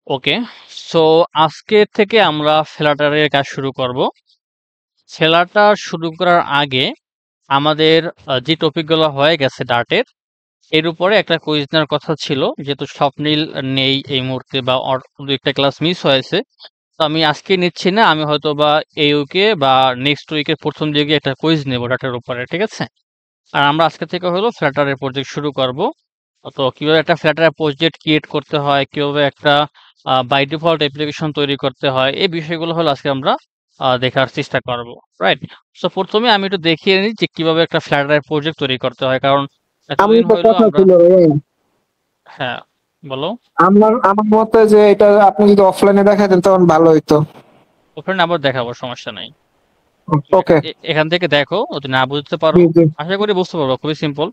ওকে। So আজকে থেকে আমরা ফ্লাটারের কাজ শুরু করব। ফ্লাটার শুরু করার আগে আমাদের যে টপিকগুলো হয়ে গেছে ডার্টের এর উপরে একটা কুইজ নেওয়ার কথা ছিল, যেহেতু স্বপ্নিল নেই এই মুহূর্তে বা ওর দু একটা ক্লাস মিস হয়েছে। তো আমি আজকে নিচ্ছি না, আমি হয়তো বা এই উইকে বা নেক্সট উইকের প্রথম দিকে একটা কুইজ নেব ডার্টের উপরে, ঠিক আছে? আর আমরা আজকে থেকে হলো ফ্লাটারের প্রজেক্ট শুরু করব। তো কিভাবে একটা ফ্লাটারের প্রজেক্ট ক্রিয়েট করতে হয়, কিভাবে একটা বাই ডিফল্ট অ্যাপ্লিকেশন তৈরি করতে হয়, এই বিষয়গুলো হলো আজকে আমরা দেখার চেষ্টা করব, রাইট? সো প্রথমে আমি একটু দেখিয়ে নিই যে কিভাবে একটা ফ্লাটারের প্রজেক্ট তৈরি করতে হয়, কারণ আমি এতদিন একটা হইলো কথা আমরা। ছিল ভাই, হ্যাঁ, বলো। আমার আমার মতে যে এটা আপনি যদি অফলাইনে দেখাতেন তখন ভালো হইতো। ওখানে আবার দেখাবো, সমস্যা নাই। তুমি ওকে। এখান থেকে দেখো, যদি না বুঝতে পারো, জি জি। আশা করি বুঝতে পারবো, খুবই সিম্পল।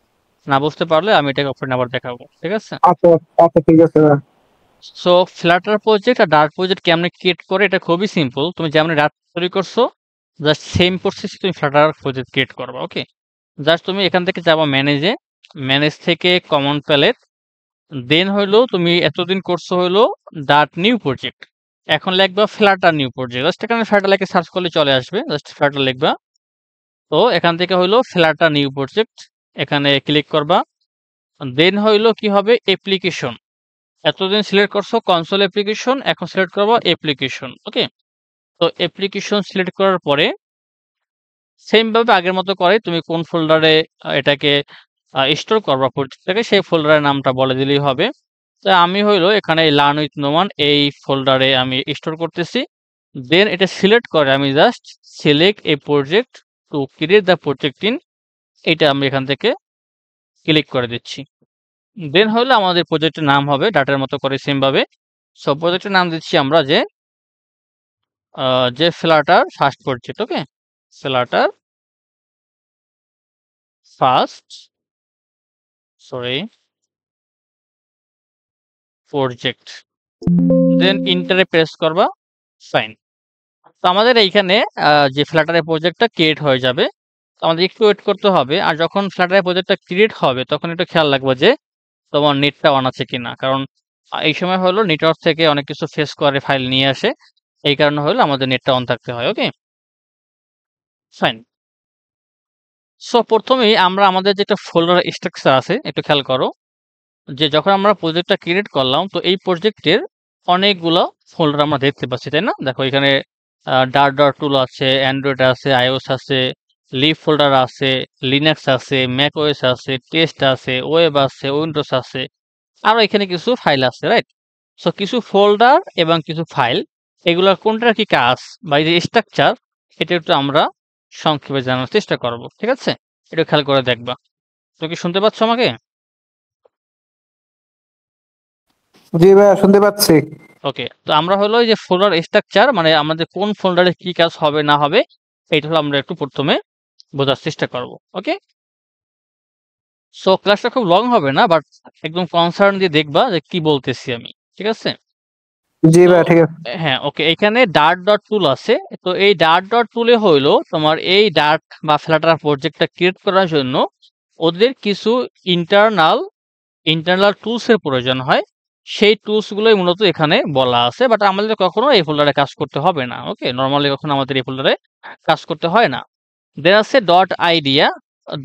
না বুঝতে পারলে আমি এটাকে ওখানে আবার দেখাবো, ঠিক আছে? আচ্ছা আচ্ছা, ঠিক আছে ভাই। সো ফ্লাটার প্রজেক্ট আর ডার্ট প্রজেক্ট কেমনে ক্রিয়েট করে, এটা খুবই সিম্পল। তুমি যেমন ডার্ট তৈরি করছো, জাস্ট সেম প্রসেস তুমি ফ্লাটার প্রজেক্ট ক্রিয়েট করবা। ওকে, জাস্ট তুমি এখান থেকে যাবা ম্যানেজে, ম্যানেজ থেকে কমন প্যালেট, দেন হইলো তুমি এতদিন করছো হইলো ডার্ট নিউ প্রজেক্ট, এখন লিখবা ফ্লাটার নিউ প্রজেক্ট। জাস্ট এখানে ফ্লাটার লিখে সার্চ করলে চলে আসবে, জাস্ট ফ্লাটার লিখবা। তো এখান থেকে হইলো ফ্লাটার নিউ প্রজেক্ট, এখানে ক্লিক করবা। দেন হইলো কি হবে, অ্যাপ্লিকেশন। এতদিন সিলেক্ট করছো কনসোল অ্যাপ্লিকেশন, এখন সিলেক্ট করবো অ্যাপ্লিকেশন। ওকে, তো অ্যাপ্লিকেশন সিলেক্ট করার পরে সেম ভাবে আগের মতো করে তুমি কোন ফোল্ডারে এটাকে স্টোর করবা প্রজেক্টটাকে, সেই ফোল্ডারের নামটা বলে দিলেই হবে। তো আমি হইলো এখানে লার্ন উইথ নোমান এই ফোল্ডারে আমি স্টোর করতেছি। দেন এটা সিলেক্ট করে আমি just select A project to create the project in, এটা আমি এখান থেকে ক্লিক করে দিচ্ছি। দেন হলো আমাদের প্রজেক্টের নাম হবে ডাটার মতো করে সেম ভাবে। সব প্রজেক্টের নাম দিচ্ছি আমরা যে ফ্লাটার ফার্স্ট প্রজেক্ট। ওকে, ফ্লাটার ফার্স্ট, সরি, প্রজেক্ট। দেন ইন্টারে প্রেস করবা, ফাইন। তো আমাদের এইখানে যে ফ্লাটারের প্রজেক্টটা ক্রিয়েট হয়ে যাবে। তো আমাদের একটু ওয়েট করতে হবে, আর যখন ফ্লাটারের প্রজেক্টটা ক্রিয়েট হবে তখন একটু খেয়াল রাখবো যে তোমার নেটটা অন আছে কিনা, কারণ এই সময় হলো নেটওয়ার্ক থেকে অনেক কিছু ফেস করে ফাইল নিয়ে আসে, এই কারণে হলো আমাদের নেটটা অন থাকতে হয়। ওকে, ফাইন। সো প্রথমেই আমরা আমাদের যেটা ফোল্ডার স্ট্রাকচার আছে একটু খেয়াল করো, যে যখন আমরা প্রজেক্টটা ক্রিয়েট করলাম তো এই প্রজেক্টের অনেকগুলো ফোল্ডার আমরা দেখতে পাচ্ছি, তাই না? দেখো এখানে ডার ডট টুল আছে, অ্যান্ড্রয়েড আছে, আইওএস আছে, লিভ ফোল্ডার আছে, লিনাক্স আছে, ম্যাক ওএস আছে, টেস্ট আছে, ওয়েব আছে, উইন্ডোজ আছে, আরো এখানে কিছু ফাইল আছে, রাইট? সো কিছু ফোল্ডার এবং কিছু ফাইল, এগুলোর কোনটার কি কাজ বা এই যে স্ট্রাকচার, এটা একটু আমরা সংক্ষেপে জানার চেষ্টা করব, ঠিক আছে? একটু খেয়াল করে দেখবা। তুমি কি শুনতে পাচ্ছ আমাকে? জি ভাইয়া, শুনতে পাচ্ছি। ওকে, তো আমরা হলো এই যে ফোল্ডার স্ট্রাকচার, মানে আমাদের কোন ফোল্ডারে কি কাজ হবে না হবে, এইটা হলো আমরা একটু প্রথমে বোঝার চেষ্টা করব। ওকে, সো ক্লাসটা খুব লং হবে না, বাট একদম কনসার্ন দিয়ে দেখবা যে কি বলতেছি আমি, ঠিক আছে? জি তো ভাইয়া, ঠিক আছে। হ্যাঁ, ওকে, এখানে ডার্ট ডট টুল আছে। তো এই ডার্ট ডট টুলে হইলো তোমার এই ডার্ট বা ফ্লাটার প্রজেক্টটা ক্রিয়েট করার জন্য ওদের কিছু ইন্টারনাল ইন্টারনাল টুলস এর প্রয়োজন হয়। সেই টুলস গুলোই মূলত এখানে বলা আছে, বাট আমাদের কখনো এই ফোল্ডারে কাজ করতে হবে না। ওকে, নরমালি কখনো আমাদের এই ফোল্ডারে কাজ করতে হয় না। দেন আছে ডট আইডিয়া।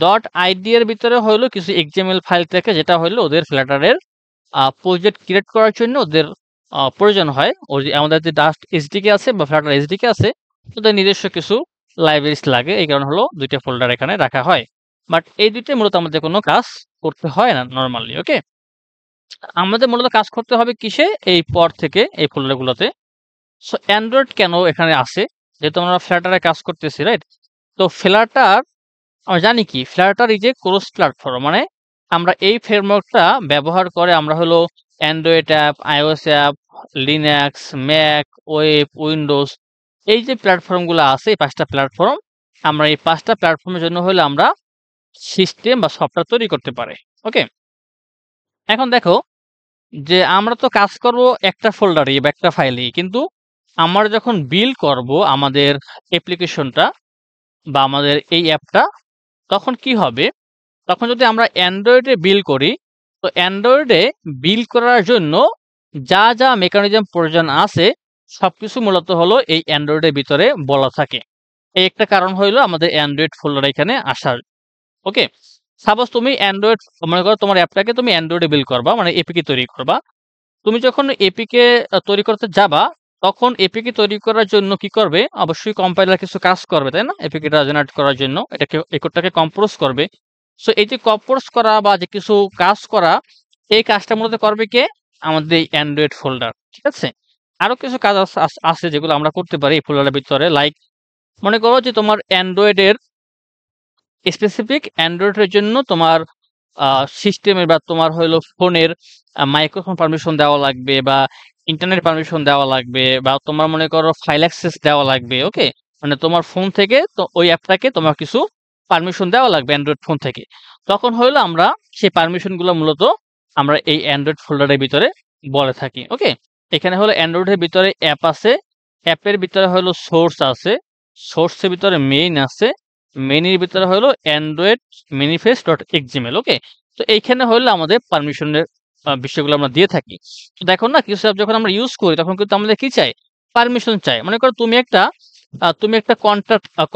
ডট আইডিয়ার ভিতরে হইলো কিছু এক্সএমএল ফাইল থাকে, যেটা হইলো ওদের ফ্লাটারের প্রজেক্ট ক্রিয়েট করার জন্য ওদের প্রয়োজন হয়। ওই যে আমাদের যে ডাস্ট এসডিকে আছে বা ফ্লাটার এসডিকে আছে, ওদের নিজস্ব কিছু লাইব্রেরিজ লাগে, এই কারণে হলো দুইটা ফোল্ডার এখানে রাখা হয়। বাট এই দুইটাই মূলত আমাদের কোনো কাজ করতে হয় না নরমালি। ওকে, আমাদের মূলত কাজ করতে হবে কিসে, এই পর থেকে এই ফোল্ডার গুলোতে। সো অ্যান্ড্রয়েড কেন এখানে আসে, যেহেতু আমরা ফ্লাটারে কাজ করতেছি, রাইট? তো ফ্লাটার আমরা জানি কি, Flutter is a cross platform, মানে আমরা এই ফ্রেমওয়ার্কটা ব্যবহার করে আমরা হলো Android app, iOS app, Linux, Mac, web, Windows, এই যে প্ল্যাটফর্মগুলো আছে এই পাঁচটা প্ল্যাটফর্ম, আমরা এই পাঁচটা প্ল্যাটফর্মের জন্য হলে আমরা সিস্টেম বা সফটওয়্যার তৈরি করতে পারি। ওকে, এখন দেখো যে আমরা তো কাজ করব একটা ফোল্ডারেই বা একটা ফাইলেই, কিন্তু আমরা যখন বিল্ড করব আমাদের অ্যাপ্লিকেশনটা বা আমাদের এই অ্যাপটা, তখন কি হবে, তখন যদি আমরা অ্যান্ড্রয়েডে বিল্ড করি, তো অ্যান্ড্রয়েডে বিল্ড করার জন্য যা যা মেকানিজম প্রয়োজন আছে সবকিছু মূলত হলো এই অ্যান্ড্রয়েডের ভিতরে বলা থাকে। এই একটা কারণ হইলো আমাদের অ্যান্ড্রয়েড ফোল্ডার এখানে আসার। ওকে, সাপোজ তুমি অ্যান্ড্রয়েড মনে করো তোমার অ্যাপটাকে তুমি অ্যান্ড্রয়েডে বিল্ড করবা, মানে এপিকে তৈরি করবা। তুমি যখন এপিকে তৈরি করতে যাবা, তখন এপিকে তৈরি করার জন্য কি করবে? অবশ্যই কম্পাইলার কিছু কাজ করবে, তাই না? এপিকেটা জেনারেট করার জন্য এটাকে এই কোডটাকে কম্পোজ করবে। সো এই যে কম্পোজ করা বা যে কিছু কাজ করা, এই কাজটা মূলত করবে কে? আমাদের এই অ্যান্ড্রয়েড ফোল্ডার। ঠিক আছে? আরো কিছু কাজ আছে যেগুলো আমরা করতে পারি এই ফোল্ডারের ভিতরে। লাইক মনে করো যে তোমার অ্যান্ড্রয়েডের স্পেসিফিক অ্যান্ড্রয়েডের জন্য তোমার সিস্টেমের বা তোমার হলো ফোনের মাইক্রোফোন পারমিশন দেওয়া লাগবে, বা ইন্টারনেট পারমিশন দেওয়া লাগবে, বা তোমার মনে করো ফাইল অ্যাক্সেস দেওয়া লাগবে। ওকে, মানে তোমার ফোন থেকে তো ওই অ্যাপটাকে তোমার কিছু পারমিশন দেওয়া লাগবে অ্যান্ড্রয়েড ফোন থেকে। তখন হলো আমরা সেই পারমিশনগুলো মূলত আমরা এই অ্যান্ড্রয়েড ফোল্ডারের ভিতরে বলে থাকি। ওকে, এখানে হলো অ্যান্ড্রয়েডের ভিতরে অ্যাপ আছে, অ্যাপের ভিতরে হলো সোর্স আছে, সোর্সের ভিতরে মেইন আছে, মেইনের ভিতরে হলো অ্যান্ড্রয়েড manifest.xml। ওকে, তো এইখানে হলো আমাদের পারমিশনের বিষয়গুলো আমরা দিয়ে থাকি। তো দেখো না, কিছু অ্যাপ যখন আমরা ইউজ করি তখন কিন্তু আমাদের কি চাই? পারমিশন চাই। মনে করো তুমি একটা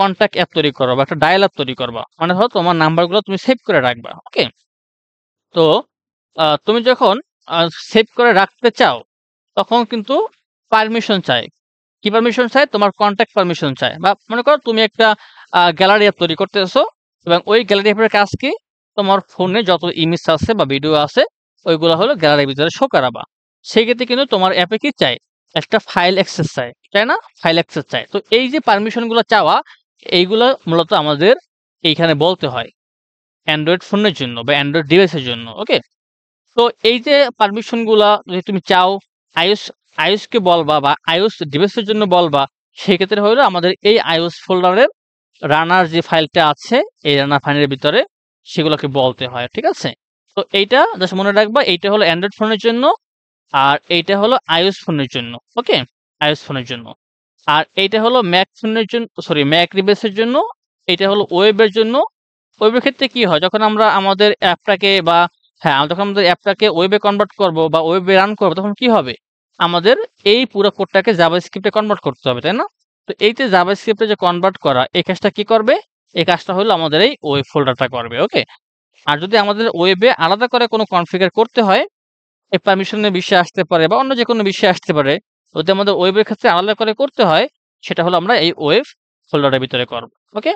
কন্ট্যাক্ট অ্যাপ তৈরি করো বা একটা ডায়াল অ্যাপ তৈরি করবা, মানে ধরো তোমার নাম্বারগুলো তুমি সেভ করে রাখবা। ওকে, তো তুমি যখন সেভ করে রাখতে চাও তখন কিন্তু পারমিশন চাই। কি পারমিশন চাই? তোমার কন্ট্যাক্ট পারমিশন চাই। বা মনে করো তুমি একটা গ্যালারি অ্যাপ তৈরি করতেছো, এবং ওই গ্যালারি অ্যাপের কাজ কি? তোমার ফোনে যত ইমেজ আছে বা ভিডিও আছে ওইগুলো হলো গ্যালারির ভিতরে শো করাবা। সেক্ষেত্রে কিন্তু তোমার অ্যাপে কি চাই? একটা ফাইল অ্যাক্সেস চাই, তাই না? ফাইল অ্যাক্সেস চাই। তো এই যে পারমিশনগুলো চাওয়া, এইগুলো মূলত আমাদের এইখানে বলতে হয় অ্যান্ড্রয়েড ফোনের জন্য বা অ্যান্ড্রয়েড ডিভাইসের জন্য। ওকে, তো এই যে পারমিশন গুলা যদি তুমি চাও iOS iOS কে বলবা বা iOS ডিভাইসের জন্য বলবা, সেক্ষেত্রে হলো আমাদের এই iOS ফোল্ডারের রানার যে ফাইলটা আছে এই রানার ফাইলের ভিতরে সেগুলোকে বলতে হয়। ঠিক আছে? তো এইটা জাস্ট মনে রাখবা, এইটা হলো অ্যান্ড্রয়েড ফোনের জন্য, আর এইটা হলো iOS ফোনের জন্য। ওকে, iOS ফোনের জন্য। আর এইটা হলো ম্যাক ফোনের জন্য, সরি ম্যাক ডিভাইসের জন্য। এইটা হলো ওয়েবের জন্য। ওয়েবের ক্ষেত্রে কি হয়? যখন আমরা আমাদের অ্যাপটাকে বা হ্যাঁ, যখন আমাদের অ্যাপটাকে ওয়েবে কনভার্ট করব বা ওয়েবে রান করব, তখন কি হবে? আমাদের এই পুরো কোডটাকে জাভাস্ক্রিপ্টে কনভার্ট করতে হবে, তাই না? তো এই যে জাভাস্ক্রিপ্টে যে কনভার্ট করা, এই কাজটা কি করবে? এই কাজটা হলো আমাদের এই ওয়েব ফোল্ডারটা করবে। ওকে, আর যদি আমাদের ওয়েবে আলাদা করে কোনো কনফিগার করতে হয়, এই পারমিশনের বিষয় আসতে পারে বা অন্য যেকোনো বিষয় আসতে পারে, যদি আমাদের ওয়েবের ক্ষেত্রে আলাদা করে করতে হয়, সেটা হলো আমরা এই ওয়েব ফোল্ডারের ভিতরে করব। ওকে,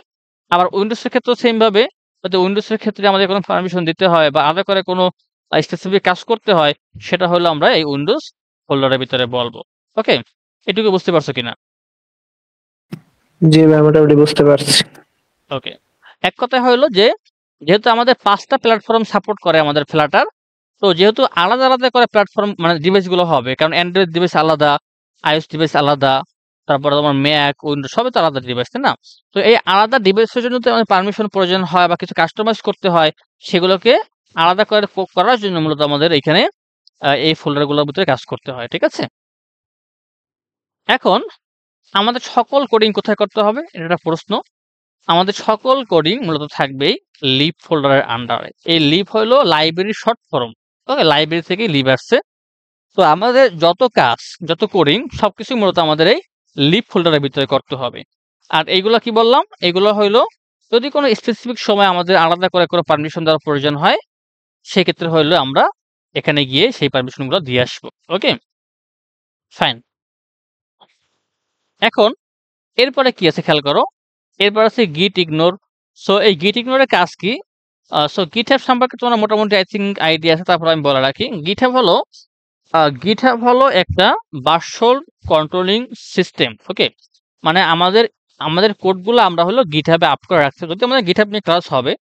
আবার উইন্ডোজের ক্ষেত্রেও সেম ভাবে যদি উইন্ডোজের ক্ষেত্রে আমাদের কোনো পারমিশন দিতে হয় বা আলাদা করে কোনো স্পেসিফিক কাজ করতে হয়, সেটা হলো আমরা এই উইন্ডোজ ফোল্ডারের ভিতরে বলবো। ওকে, এটুকু বুঝতে পারছো কিনা? জি ভাই, মোটামুটি বুঝতে পারছি। ওকে, এক কথায় হলো যে যেহেতু আমাদের ৫টা প্ল্যাটফর্ম সাপোর্ট করে আমাদের ফ্লাটার, তো যেহেতু আলাদা আলাদা করে প্ল্যাটফর্ম মানে ডিভাইস গুলো হবে, কারণ অ্যান্ড্রয়েড ডিভাইস আলাদা, iOS ডিভাইস আলাদা, তারপরে তোমার ম্যাক, উইন্ডোজ সবই তো আলাদা ডিভাইস, তাই না? তো এই আলাদা ডিভাইসের জন্য তো আমাদের পারমিশন প্রয়োজন হয় বা কিছু কাস্টমাইজ করতে হয়, সেগুলোকে আলাদা করে করার জন্য মূলত আমাদের এখানে এই ফোল্ডার গুলোর ভিতরে কাজ করতে হয়। ঠিক আছে? এখন আমাদের সকল কোডিং কোথায় করতে হবে? এটা একটা প্রশ্ন। আমাদের সকল কোডিং মূলত থাকবেই লিব ফোল্ডারের আন্ডারে। এই লিব হলো লাইব্রেরির শর্ট ফর্ম। ওকে, লাইব্রেরি থেকে লিব আসছে। তো আমাদের যত কাজ, যত কোডিং সবকিছু মূলত আমাদের এই লিব ফোল্ডারের ভিতরে করতে হবে। আর এইগুলা কি বললাম? এগুলো হইলো যদি কোনো স্পেসিফিক সময় আমাদের আলাদা করে কোনো পারমিশন দেওয়ার প্রয়োজন হয়, সেক্ষেত্রে হইলো আমরা এখানে গিয়ে সেই পারমিশনগুলো দিয়ে আসবো। ওকে, ফাইন। এখন এরপরে কি আছে খেয়াল করো। এরপর আছে গিট ইগনোর। সো এই গিট ইগনোরের কাজ কি? সো GitHub সম্পর্কে তোমার মোটামুটি আই থিংক আইডিয়া আছে, তারপর আমি বলে রাখি। GitHub হলো একটা ভার্সন কন্ট্রোলিং সিস্টেম। ওকে, মানে আমাদের আমাদের কোডগুলো আমরা হলো GitHub-এ আপ করে রাখছি। যদি আমাদের GitHub নিয়ে ক্লাস হবে,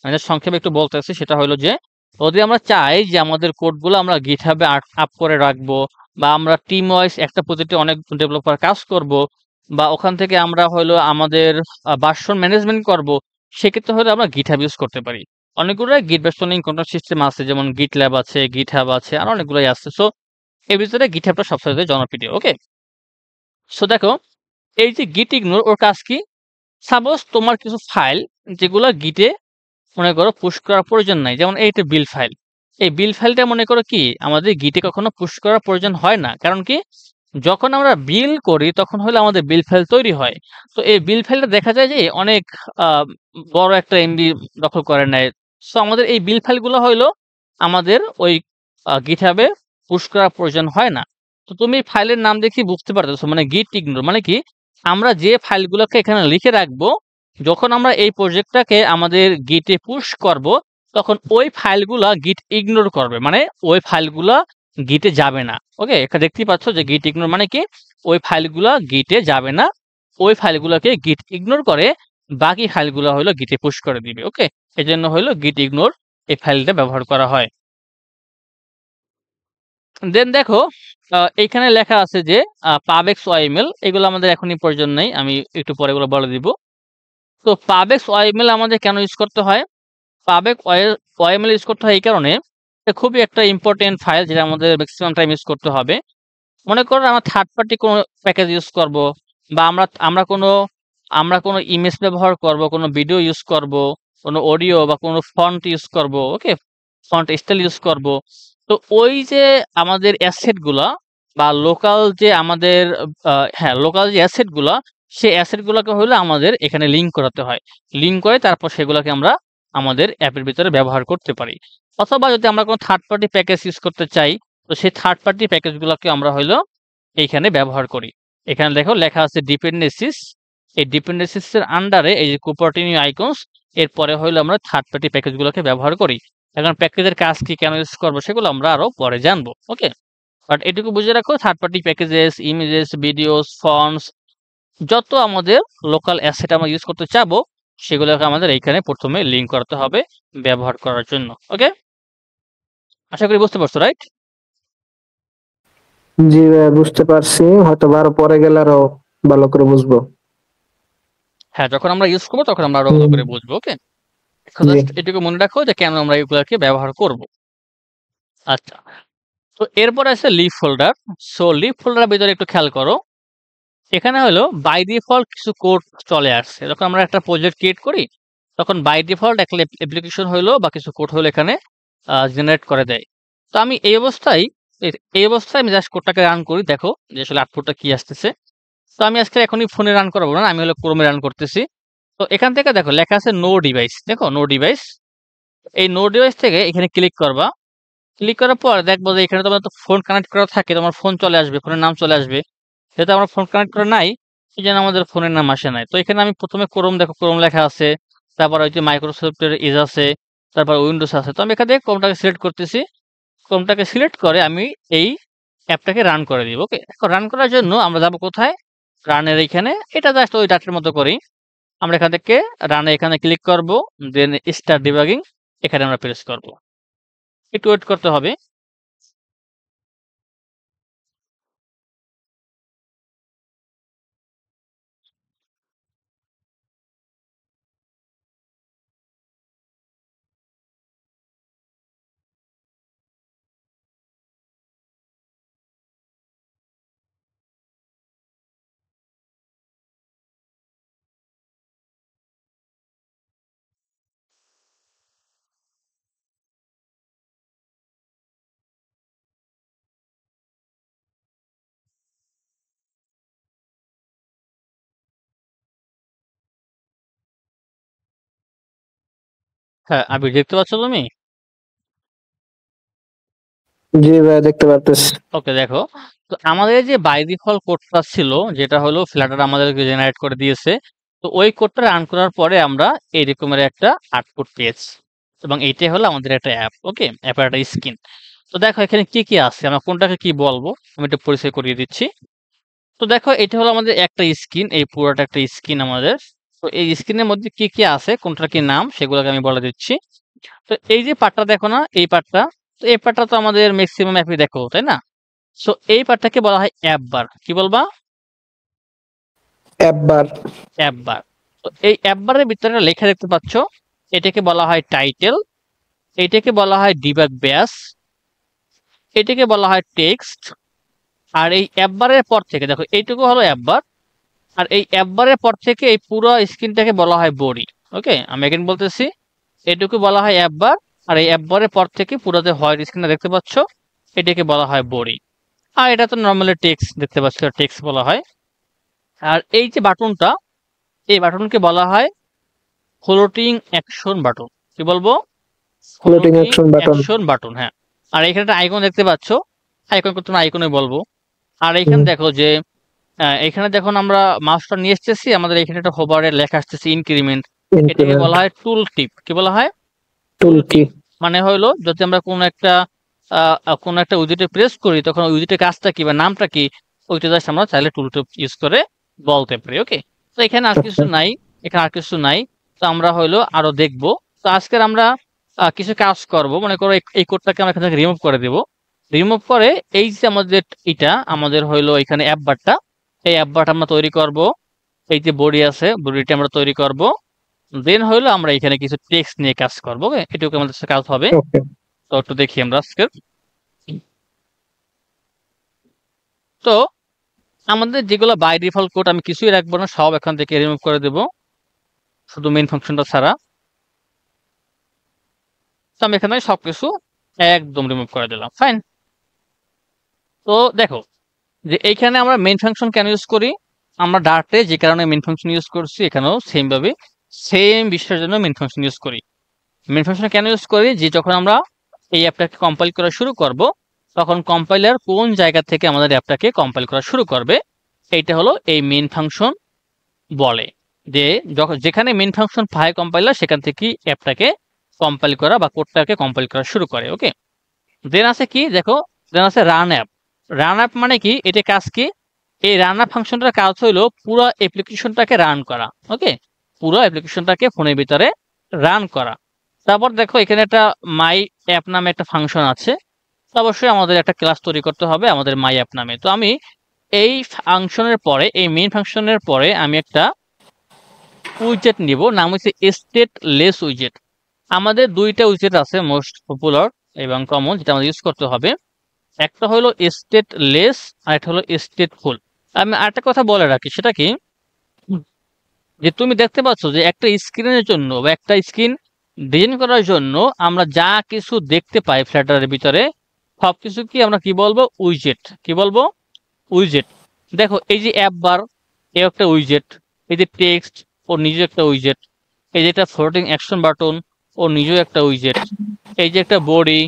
মানে সংক্ষেপে একটু বলতেছি, সেটা হলো যে যদি আমরা চাই যে আমাদের কোডগুলো আমরা GitHub-এ আপ করে রাখবো, বা আমরা টিম ওয়াইজ একটা প্রজেক্টে অনেক ডেভেলপার কাজ করব, বা ওখান থেকে আমরা হলো আমাদের ভার্সন ম্যানেজমেন্ট করব, সেক্ষেত্রে হলে আমরা GitHub ইউজ করতে পারি। অনেকগুলো গিট ভার্সনিং কন্ট্রোল সিস্টেম আছে, যেমন GitLab আছে, GitHub আছে, আর অনেকগুলোই আছে। সো এর ভিতরে GitHubটা সবচেয়ে জনপ্রিয়। ওকে, সো দেখো এই যে গিট ইগনোর, ওর কাজ কি? সাপোজ তোমার কিছু ফাইল যেগুলো গিটে মনে করো পুশ করার প্রয়োজন নাই, যেমন এইটা বিল্ড ফাইল। এই বিল ফাইলটা মনে করো কি আমাদের গিটে কখনো পুশ করার প্রয়োজন হয় না, কারণ কি যখন আমরা বিল করি তখন হলো আমাদের বিল ফাইল তৈরি হয়। তো এই বিল ফাইলটা দেখা যায় যে অনেক আহ, বড় একটা এমবি দখল করে নেয়। সো আমাদের এই বিল ফাইলগুলো হইলো আমাদের ওই গিটহাবে পুশ করার প্রয়োজন হয় না। তো তুমি ফাইলের নাম দেখে বুঝতে পারতেছো, মানে গিট ইগনোর মানে কি আমরা যে ফাইলগুলোকে এখানে লিখে রাখবো, যখন আমরা এই প্রজেক্টটাকে আমাদের গিটে পুশ করব তখন ওই ফাইলগুলা গিট ইগনোর করবে, মানে ওই ফাইলগুলা গিটে যাবে না। ওকে, এখানে দেখতেই পাচ্ছ যে গিট ইগনোর মানে কি ওই ফাইলগুলা গিটে যাবে না, ওই ফাইলগুলোকে গিট ইগনোর করে বাকি ফাইলগুলো হলো গিটে পুশ করে দিবে। ওকে, এই জন্য হলো গিট ইগনোর এই ফাইলটা ব্যবহার করা হয়। দেন দেখো এইখানে লেখা আছে যে পাবেক্স ওয়াইমেল, এগুলো আমাদের এখনই প্রয়োজন নেই, আমি একটু পরে এগুলো বলে দিব। তো পাবেক্স ওয়াইমেল আমাদের কেন ইউজ করতে হয়? পাবেক ওয়াইমেল ইউজ করতে হয় এই কারণে, এটা খুবই একটা ইম্পর্টেন্ট ফাইল যেটা আমাদের ম্যাক্সিমাম টাইম ইউজ করতে হবে। মনে করো আমরা থার্ড পার্টি কোনো প্যাকেজ ইউজ করব, বা আমরা আমরা কোনো আমরা কোনো ইমেজ ব্যবহার করব, কোনো ভিডিও ইউজ করব, কোনো অডিও বা কোনো ফন্ট ইউজ করব। ওকে, ফন্ট স্টাইল ইউজ করব। তো ওই যে আমাদের অ্যাসেট গুলা বা লোকাল যে আমাদের হ্যাঁ লোকাল যে অ্যাসেট গুলা, সেই অ্যাসেট গুলাকে হলে আমাদের এখানে লিঙ্ক করাতে হয়। লিঙ্ক করে তারপর সেগুলোকে আমরা আমাদের অ্যাপের ভিতরে ব্যবহার করতে পারি। অথবা যদি আমরা কোনো থার্ড পার্টি প্যাকেজ ইউজ করতে চাই, তো সেই থার্ড পার্টি প্যাকেজগুলোকে আমরা হলো এইখানে ব্যবহার করি। এখানে দেখো লেখা আছে ডিপেন্ডেন্সিস, এই ডিপেন্ডেন্সিস এর আন্ডারে এই যে কুপারটিনি আইকনস, এরপরে হলো আমরা থার্ড পার্টি প্যাকেজগুলোকে ব্যবহার করি। এখন প্যাকেজের কাজ কি, কেন ইউজ করবো, সেগুলো আমরা আরো পরে জানবো। ওকে, বাট এটুকু বুঝে রাখো, third party packages, images, videos, fonts, যত আমাদের লোকাল অ্যাসেট আমরা ইউজ করতে চাবো সেগুলোকে আমাদের এইখানে প্রথমে লিঙ্ক করতে হবে ব্যবহার করার জন্য। ওকে, আশা করি বুঝতে পারছো, রাইট? জি ভাইয়া, বুঝতে পারছি, হয়তো আরো পরে গেলে আরো ভালো করে বুঝবো। হ্যাঁ, যখন আমরা ইউজ করবো তখন আমরা আরো ভালো করে বুঝবো। ওকে, জি জাস্ট এটুকু মনে রাখো যে কেন আমরা এগুলোকে ব্যবহার করব। আচ্ছা, তো এরপর আছে লিভ ফোল্ডার। সো লিভ ফোল্ডারের ভিতরে একটু খেয়াল করো, এখানে হলো বাই ডিফল্ট কিছু কোড চলে আসছে। যখন আমরা একটা প্রজেক্ট ক্রিয়েট করি তখন বাই ডিফল্ট একটা অ্যাপ্লিকেশন হইলো বা কিছু কোড হলো এখানে জেনারেট করে দেয়। তো আমি এই অবস্থায় আমি জাস্ট কোডটাকে রান করি, দেখো যে আসলে আউটপুটটা কি আসতেছে। তো আমি আজকে এখনই ফোনে রান করবো না, আমি হলো ক্রোমে রান করতেছি। তো এখান থেকে দেখো লেখা আছে নো ডিভাইস, দেখো নো ডিভাইস। এই নো ডিভাইস থেকে এখানে ক্লিক করবা। ক্লিক করার পর দেখবো যে এখানে তোমার তো ফোন কানেক্ট করা থাকে, তোমার ফোন চলে আসবে, ফোনের নাম চলে আসবে। যেহেতু আমার ফোন কানেক্ট করা নাই, এই জন্য আমাদের ফোনের নাম আসে নাই। তো এখানে আমি প্রথমে ক্রোম, দেখো ক্রোম লেখা আছে, তারপর ওই যে মাইক্রোসফটের ইজ আছে, তারপর উইন্ডোজ আছে। তো আমি এখান থেকে ক্রোমটাকে সিলেক্ট করতেছি। ক্রোমটাকে সিলেক্ট করে আমি এই অ্যাপটাকে রান করে দিব। ওকে, এখন রান করার জন্য আমরা যাব কোথায়? রানের এইখানে। এটা জাস্ট ওই ডাটার মতো করেই আমরা এখান থেকে রানে এখানে ক্লিক করব, দেন স্টার্ট ডিবাগিং এখানে আমরা প্রেস করব। একটু ওয়েট করতে হবে। হ্যাঁ, আমি দেখতে পাচ্ছ তুমি? জি ভাইয়া, দেখতে পারতেছি। ওকে, দেখো তো আমাদের যে বাই ডিফল্ট কোডটা ছিল, যেটা হলো ফ্ল্যাটার আমাদেরকে জেনারেট করে দিয়েছে, তো ওই কোডটা রান করার পরে আমরা এই রকমের একটা আউটপুট পেয়েছি, এবং এইটাই হলো আমাদের একটা অ্যাপ। ওকে, অ্যাপের একটা স্ক্রিন। তো দেখো এখানে কি কি আছে, আমরা কোনটাকে কি বলবো আমি একটু পরিচয় করিয়ে দিচ্ছি। তো দেখো এটা হলো আমাদের একটা স্ক্রিন, এই পুরোটা একটা স্ক্রিন আমাদের। তো এই স্ক্রিনের মধ্যে কি কি আছে, কোনটার কি নাম, সেগুলোকে আমি বলে দিচ্ছি। তো এই যে পার্টটা দেখো না, এই পার্টটা, তো এই পার্টটা তো আমাদের ম্যাক্সিমাম অ্যাপে দেখো, তাই না? সো এই পার্টটাকে বলা হয় অ্যাপ বার। কি বলবা? অ্যাপ বার। অ্যাপ বার। তো এই অ্যাপ বারের ভিতরে একটা লেখা দেখতে পাচ্ছ, এটাকে বলা হয় টাইটেল, এটাকে বলা হয় ডিবাগ ব্যাস, এটাকে বলা হয় টেক্সট। আর এই অ্যাপ বারের পর থেকে দেখো এইটুকু হলো অ্যাপ বার, আর এই অ্যাপ বারের পর থেকে এই পুরো স্ক্রিনটাকে বলা হয় বডি। ওকে, আমি এখানে বলতেছি এটুকু বলা হয় অ্যাপ বার, আর এই অ্যাপ বারের পর থেকে পুরো যে হোয়াইট স্ক্রিনটা দেখতে পাচ্ছ এটাকে বলা হয় বডি। আর এটা তো নর্মালি টেক্সট দেখতে পাচ্ছ, টেক্সট বলা হয়। আর এই যে বাটনটা, এই বাটনকে বলা হয় ফ্লোটিং অ্যাকশন বাটন। কি বলবো? Floating floating action button. Action button, হ্যাঁ। আর এখানে একটা আইকন দেখতে পাচ্ছ, আইকন করতে না আইকনে বলবো। আর এখানে দেখো যে এখানে যখন আমরা মাউসটা নিয়ে এসেছি আমাদের এখানে একটা হোভারে লেখা আসতেছে ইনক্রিমেন্ট। এটাকে বলা হয় টুল টিপ। কি বলা হয়? টুল টুল টিপ। টিপ। মানে হলো যদি আমরা কোনো একটা উইজেটে প্রেস করি তখন ওই উইজেটের কাজটা কি বা নামটা কি ওইটা জাস্ট আমরা চাইলে টুল টিপ ইউজ করে বলতে পারি। ওকে, তো এখানে আর কিছু আচ্ছা নাই, এখানে আর কিছু নাই। তো আমরা হলো আরো দেখবো। তো আজকের আমরা কিছু কাজ করব। মনে করো এই কোডটাকে আমরা এখান থেকে রিমুভ করে দেব। রিমুভ করে এই যে আমাদের এটা আমাদের হইলো এখানে অ্যাপ বারটা, এই অ্যাপ বারটা আমরা তৈরি করব। এই যে বডি আছে বডিটা আমরা তৈরি করব। দেন হইলো আমরা এখানে কিছু টেক্সট নিয়ে কাজ করব। ওকে, এটুকু আমাদের কাছে কাজ হবে। ওকে। তো একটু দেখি আমরা আজকে। তো আমাদের যেগুলো বাই ডিফল্ট কোড আমি কিছুই রাখবো না, সব এখান থেকে রিমুভ করে দেব, শুধু মেইন ফাংশনটা ছাড়া। তো আমি এখানে সবকিছু একদম রিমুভ করে দিলাম। ফাইন। তো দেখো যে এইখানে আমরা মেইন ফাংশন কেন ইউজ করি, আমরা ডার্টে যে কারণে মেইন ফাংশন ইউজ করছি এখানেও সেম ভাবে সেম বিষয়ের জন্য মেইন ফাংশন ইউজ করি। মেইন ফাংশন কেন ইউজ করি, যে যখন আমরা এই অ্যাপটাকে কম্পাইল করা শুরু করব তখন কম্পাইলার কোন জায়গা থেকে আমাদের অ্যাপটাকে কম্পাইল করা শুরু করবে এইটা হলো এই মেইন ফাংশন বলে। যে যখন যেখানে মেইন ফাংশন পায় কম্পাইলার সেখান থেকে অ্যাপটাকে কম্পাইল করা বা কোডটাকে কম্পাইল করা শুরু করে। ওকে, দেন আছে কি দেখো, দেন আছে রান অ্যাপ। রান অ্যাপ মানে কি, এটা কাজ কি, এই রান অ্যাপ ফাংশনটার কাজ হলো পুরো অ্যাপ্লিকেশনটাকে রান করা। ওকে, পুরো অ্যাপ্লিকেশনটাকে ফোনের ভিতরে রান করা। তারপর দেখো এখানে একটা মাই অ্যাপ নামে একটা ফাংশন আছে। তো অবশ্যই আমাদের একটা ক্লাস তৈরি করতে হবে আমাদের মাই অ্যাপ নামে। তো আমি এই ফাংশনের পরে, এই মেইন ফাংশনের পরে আমি একটা উইজেট নিব, নাম হচ্ছে স্টেট লেস উইজেট। আমাদের দুইটা উইজেট আছে মোস্ট পপুলার এবং কমন, যেটা আমাদের ইউজ করতে হবে। একটা হলো স্টেট লেস আর একটা হলো স্টেট ফুল। আমি আরেকটা কথা বলে রাখি, সেটা কি, যে তুমি দেখতে পাচ্ছ যে একটা স্ক্রিনের জন্য বা একটা স্ক্রিন ডিজাইন করার জন্য আমরা যা কিছু দেখতে পাই ফ্ল্যাটারের ভিতরে সবকিছু কি আমরা কি বলবো, উইজেট। কি বলবো? উইজেট। দেখো এই যে অ্যাপ বার, এ একটা উইজেট। এই যে টেক্সট, ওর নিজে একটা উইজেট। এই যে একটা ফ্লোটিং অ্যাকশন বাটন, ওর নিজেও একটা উইজেট। এই যে একটা বডি,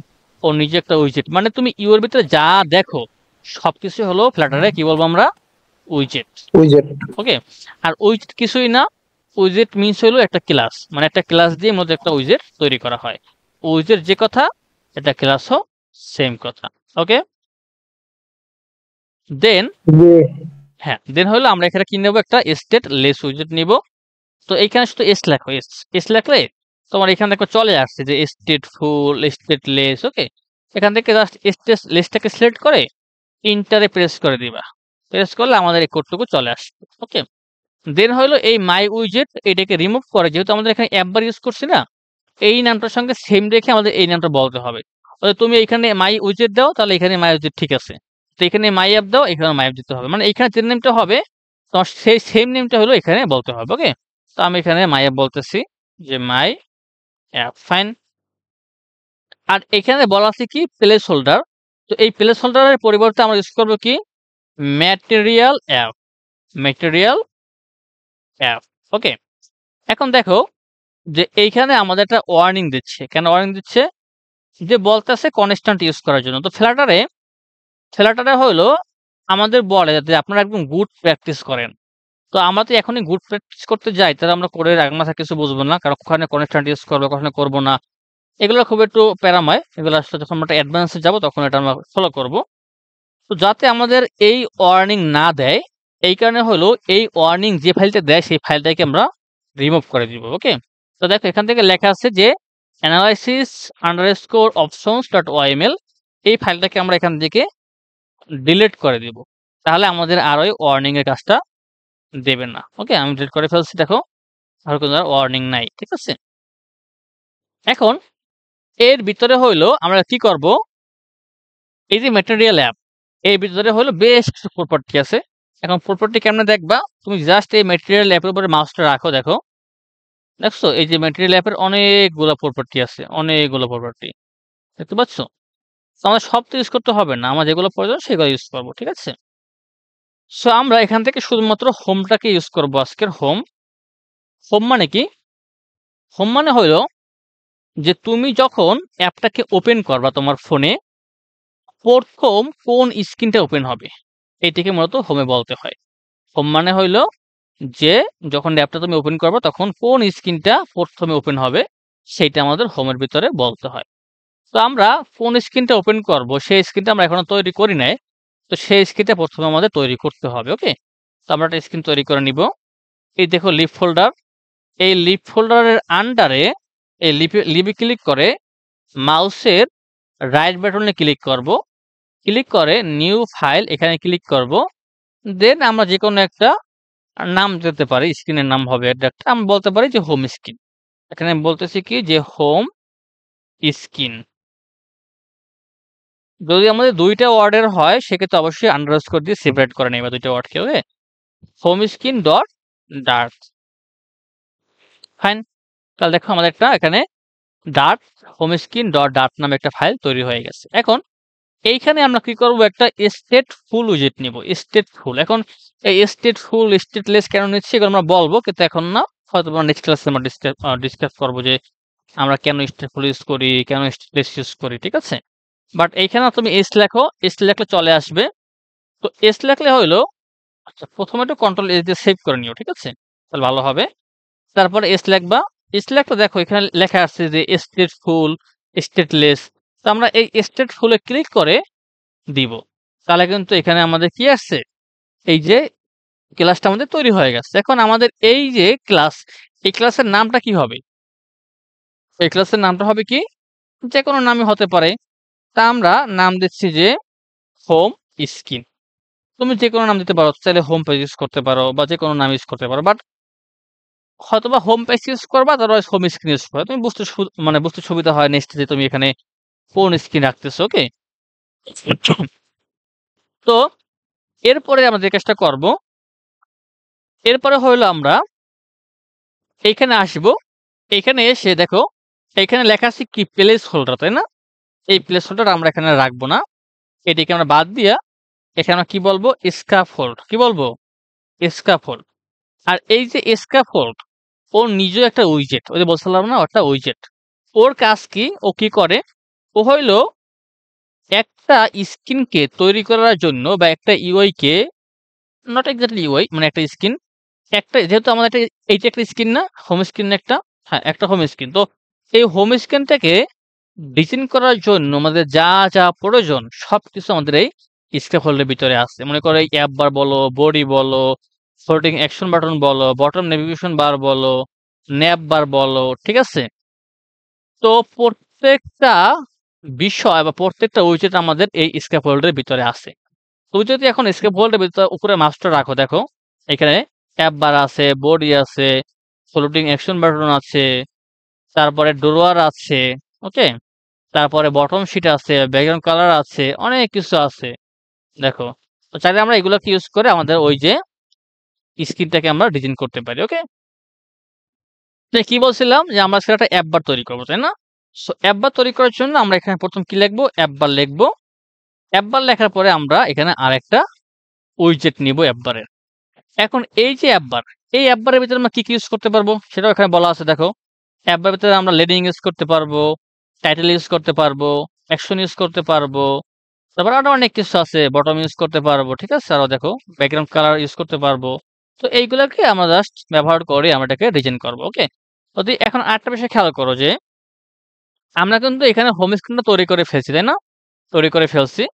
ওর নিজে একটা উইজেট। মানে তুমি ইউর ভিতরে যা দেখো সবকিছু হলো ফ্ল্যাটারে কি বলবো আমরা, উইজেট। উইজেট। ওকে, আর উইজেট কিছুই না, উইজেট মিন্স হলো একটা ক্লাস, মানে একটা ক্লাস দিয়ে মধ্যে একটা উইজেট তৈরি করা হয়। উইজেট যে কথা, এটা ক্লাসও সেম কথা। ওকে, দেন হ্যাঁ, দেন হলো আমরা এখানে কি নেবো, একটা স্টেট লেস উইজেট নিব। তো এইখানে শুধু এস লেখো, এস এস লেখলে তোমার এখানে দেখো চলে আসছে যে স্টেট ফুল, স্টেট লেস। ওকে, এখান থেকে জাস্ট স্টেট লেসটাকে সিলেক্ট করে ইন্টারে প্রেস করে দিবা। প্রেস করলে আমাদের এই কোডটুকু চলে আসবে। ওকে, দেন হলো এই মাই উইজেট, এটাকে রিমুভ করে, যেহেতু আমাদের এখানে অ্যাপ বার ইউজ করছি না, এই নামটার সঙ্গে সেম রেখে আমাদের এই নামটা বলতে হবে। তুমি এখানে মাই উইজেট দাও তাহলে এখানে মাই উইজেট ঠিক আছে, তো এখানে মাই অ্যাপ দাও এখানে মাই অ্যাপ দিতে হবে, মানে এখানে যে নেমটা হবে তোমার সেই সেম নেমটা হলো এখানে বলতে হবে। ওকে, তো আমি এখানে মাই অ্যাপ বলতেছি, যে মাই অ্যাপ। ফাইন। আর এখানে বলা আছে কি প্লেস হোল্ডার। তো এই প্লেস হোল্ডারের পরিবর্তে আমরা ইউজ করবো কি, material app. Material app. Okay, এখন দেখো যে এইখানে আমাদের একটা ওয়ার্নিং দিচ্ছে। কেন ওয়ার্নিং দিচ্ছে, যে বলতেছে কনস্ট্যান্ট ইউজ করার জন্য। তো ফ্ল্যাটারে হলো আমাদের বলে যাতে আপনারা একদম গুড প্র্যাকটিস করেন। তো আমরা তো এখনই গুড প্র্যাকটিস করতে যাই, তাহলে আমরা কোডের আগ মাথা কিছু বুঝবো না, কারণ ওখানে কনস্ট্যান্ট ইউজ করবো কখনো করবো না, এগুলো খুব একটু প্যারাময়। এগুলো আসলে যখন আমরা অ্যাডভান্সে যাবো তখন এটা আমরা ফলো করব। তো যাতে আমাদের এই ওয়ার্নিং না দেয়, এই কারণে হলো এই ওয়ার্নিং যে ফাইলটা দেয় সেই ফাইলটাকে আমরা রিমুভ করে দিব। ওকে, তো দেখো এখান থেকে লেখা আছে যে analysis underscore options dot YML, এই ফাইলটাকে আমরা এখান থেকে ডিলিট করে দিব, তাহলে আমাদের আর ওই ওয়ার্নিং এর কাজটা দেবে না। ওকে, আমি ডিলিট করে ফেলছি, দেখো আর কোনো ওয়ার্নিং নাই। ঠিক আছে, এখন এর ভিতরে হইলো আমরা কি করব, এই যে ম্যাটেরিয়াল অ্যাপ, এর ভিতরে হলো বেশ কিছু প্রপার্টি আছে। এখন প্রপার্টি কেমনে দেখবা, তুমি জাস্ট এই ম্যাটেরিয়াল অ্যাপের উপরে মাউসটা রাখো, দেখো দেখছো এই যে ম্যাটেরিয়াল অ্যাপের অনেকগুলো প্রপার্টি আছে, অনেকগুলো প্রপার্টি দেখতে পাচ্ছ। তো আমাদের সব তো ইউজ করতে হবে না, আমার যেগুলো প্রয়োজন সেগুলো ইউজ করবো, ঠিক আছে। সো আমরা এখান থেকে শুধুমাত্র হোমটাকে ইউজ করবো আজকের। হোম, হোম মানে কি? হোম মানে হলো যে তুমি যখন অ্যাপটাকে ওপেন করবা তোমার ফোনে, প্রথম কোন স্ক্রিনটা ওপেন হবে এটাকে মূলত হোমে বলতে হয়। হোম মানে হইলো যে যখন অ্যাপটা তুমি ওপেন করবে তখন কোন স্ক্রিনটা প্রথমে ওপেন হবে সেটা আমাদের হোমের ভিতরে বলতে হয়। তো আমরা কোন স্ক্রিনটা ওপেন করব সেই স্ক্রিনটা আমরা এখনো তৈরি করি নাই। তো সেই স্ক্রিনটা প্রথমে আমাদের তৈরি করতে হবে, ওকে। তো আমরা একটা স্ক্রিন তৈরি করে নিব। এই দেখো লিভ ফোল্ডার, এই লিভ ফোল্ডারের আন্ডারে এই লিভে ক্লিক করে মাউসের রাইট বাটনে ক্লিক করব, ক্লিক করে নিউ ফাইল এখানে ক্লিক করব। দেন আমরা যে কোনো একটা নাম দিতে পারি, স্ক্রিনের নাম হবে এটা একটা, আমি বলতে পারি যে হোম স্ক্রিন। এখানে আমি বলতেছি কি যে হোম স্ক্রিন। যদি আমাদের দুইটা ওয়ার্ডের হয় সেক্ষেত্রে অবশ্যই আন্ডারস্কোর দিয়ে সেপারেট করে নেবে দুইটা ওয়ার্ডকে, okay. Home screen dot dart, fine. তাহলে দেখো আমাদের একটা এখানে dart home screen dot dart নামে একটা ফাইল তৈরি হয়ে গেছে। এখন এইখানে আমরা কি করব, একটা স্টেটফুল উইজেট নিব, স্টেটফুল। এখন এই স্টেটফুল স্টেটলেস কেন নিচ্ছি এগুলো আমরা বলবো, কিন্তু এখন না, হয়তো নেক্সট ক্লাসে আমরা ডিসকাস করবো যে আমরা কেন স্টেটফুল ইউজ করি, কেন স্টেটলেস ইউজ করি, ঠিক আছে। বাট এইখানে তুমি এস লেখো, এস লেখলে চলে আসবে। তো এস লেখলে হইলো, আচ্ছা প্রথমে একটু কন্ট্রোল এস দিয়ে সেভ করে নিও, ঠিক আছে, তাহলে ভালো হবে। তারপরে এস লিখবা, এস লিখলে দেখো এখানে লেখা আছে যে স্টেটফুল স্টেটলেস। তো আমরা এই স্টেটফুলে ক্লিক করে দিব, তাহলে কিন্তু এখানে আমাদের কি আসছে, এই যে ক্লাসটা আমাদের তৈরি হয়ে গেছে। এখন আমাদের এই যে ক্লাস, এই ক্লাসের নামটা কি হবে? এই ক্লাসের নামটা হবে কি, যে কোনো নামই হতে পারে। তা আমরা নাম দিচ্ছি যে হোম স্ক্রিন। তুমি যে কোনো নাম দিতে পারো, চাইলে হোম পেজ ইউজ করতে পারো বা যে কোনো নাম ইউজ করতে পারো, বাট হয়তোবা হোম পেজ ইউজ করবা, আদারওয়াইজ হোম স্ক্রিন ইউজ করবা। তুমি বুঝতে মানে বুঝতে সুবিধা হয় নেক্সট যে তুমি এখানে কোন স্ক্রিন রাখতেছো, ওকে। তো এরপরে আমরা যে কাজটা করব, এরপরে হইলো আমরা এইখানে আসবো। এইখানে এসে দেখো এইখানে লেখা আছে কি প্লেস হোল্ডার, তাই না? এই প্লেস হোল্ডার আমরা এখানে রাখবো না, এটিকে আমরা বাদ দিয়া এখানে আমরা কি বলবো, স্ক্যাফোল্ড। কি বলবো? স্ক্যাফোল্ড। আর এই যে স্ক্যাফোল্ড, ওর নিজেও একটা উইজেট, ওই যে বলছিলাম না একটা উইজেট। ওর কাজ কি, ও কি করে, ও হইলো একটা স্ক্রিনকে তৈরি করার জন্য বা একটা ইউআই কে, নট এক্স্যাক্টলি ইউআই, মানে একটা স্ক্রিন, একটা যেহেতু আমাদের একটা, এইটা একটা স্ক্রিন না, হোম স্ক্রিন একটা, হ্যাঁ একটা হোম স্ক্রিন। তো এই হোম স্ক্রিনটাকে ডিজাইন করার জন্য আমাদের যা যা প্রয়োজন সবকিছু আমাদের এই স্ক্যাফোল্ডের ভিতরে আছে। মনে করো এই অ্যাপ বার বলো, বডি বলো, ফ্লোটিং অ্যাকশন বাটন বলো, বটম নেভিগেশন বার বলো, ন্যাপ বার বলো, ঠিক আছে। তো প্রত্যেকটা বিষয় বা প্রত্যেকটা উইজেট আমাদের এই স্ক্যাফোল্ডের ভিতরে আছে। তুমি যদি এখন স্ক্যাফোল্ডের ভিতরে উপরে মাউসটা রাখো, দেখো এখানে ট্যাব বার আছে, বডি আছে, ফ্লোটিং অ্যাকশন বাটন আছে, তারপরে ড্রয়ার আছে, ওকে। তারপরে বটম শিট আছে, ব্যাকগ্রাউন্ড কালার আছে, অনেক কিছু আছে দেখো। তো চাইলে আমরা এগুলোকে ইউজ করে আমাদের ওই যে স্ক্রিনটাকে আমরা ডিজাইন করতে পারি, ওকে। তো কি বলছিলাম যে আমরা আজকে একটা অ্যাপ বার তৈরি করবো, তাই না? সো অ্যাপ বার তৈরি করার জন্য আমরা এখানে প্রথম কি লিখবো, অ্যাপ বার লিখবো। অ্যাপ বার লেখার পরে আমরা এখানে আরেকটা উইজেট নিব অ্যাপ বারের। এখন এই যে অ্যাপ বার, এই অ্যাপ বারের ভিতরে আমরা কি কি ইউজ করতে পারবো সেটাও এখানে বলা আছে দেখো। অ্যাপ বারের ভিতরে আমরা লেডিং ইউজ করতে পারবো, টাইটেল ইউজ করতে পারবো, অ্যাকশন ইউজ করতে পারবো, তারপর আরো অনেক কিছু আছে, বটম ইউজ করতে পারবো, ঠিক আছে। আরো দেখো ব্যাকগ্রাউন্ড কালার ইউজ করতে পারবো। তো এইগুলোকে আমরা জাস্ট ব্যবহার করে আমরা এটাকে ডিজাইন করবো, ওকে। যদি এখন আরেকটা বিষয় খেয়াল করো যে আমরা কিন্তু এখানে হোম স্ক্রিনটা তৈরি করে ফেলছি, তাই না? তৈরি করে ফেলছি।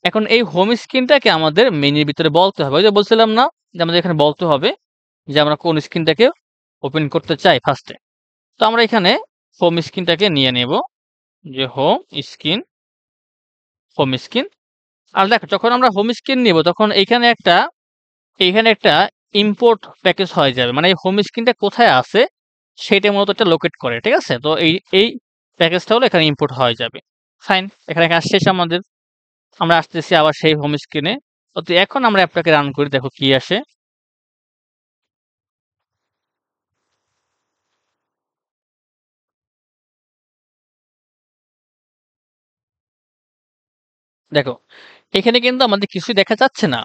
এখন এই হোম স্ক্রিনটাকে আমাদের মেনুর ভিতরে বলতে হবে, ওই যে বলছিলাম না যে আমাদের এখানে বলতে হবে যে আমরা কোন স্ক্রিনটাকে ওপেন করতে চাই ফার্স্টে। তো আমরা এখানে হোম স্ক্রিনটাকে নিয়ে নেব, যে হোম স্ক্রিন। আর দেখো যখন আমরা হোম স্ক্রিন নিব তখন এইখানে একটা ইম্পোর্ট প্যাকেজ হয়ে যাবে, মানে এই হোম স্ক্রিনটা কোথায় আছে সেটা মূলত একটা লোকেট করে, ঠিক আছে। তো এই প্যাকেজটা হলো এখানে ইম্পোর্ট হয়ে যাবে, ফাইন। এখানে কাজ শেষ আমাদের। আমরা আসতেছি আবার সেই হোম স্ক্রিনে। তো এখন আমরা অ্যাপটাকে রান করি, দেখো কি আসে। দেখো এখানে কিন্তু আমাদের কিছুই দেখা যাচ্ছে না,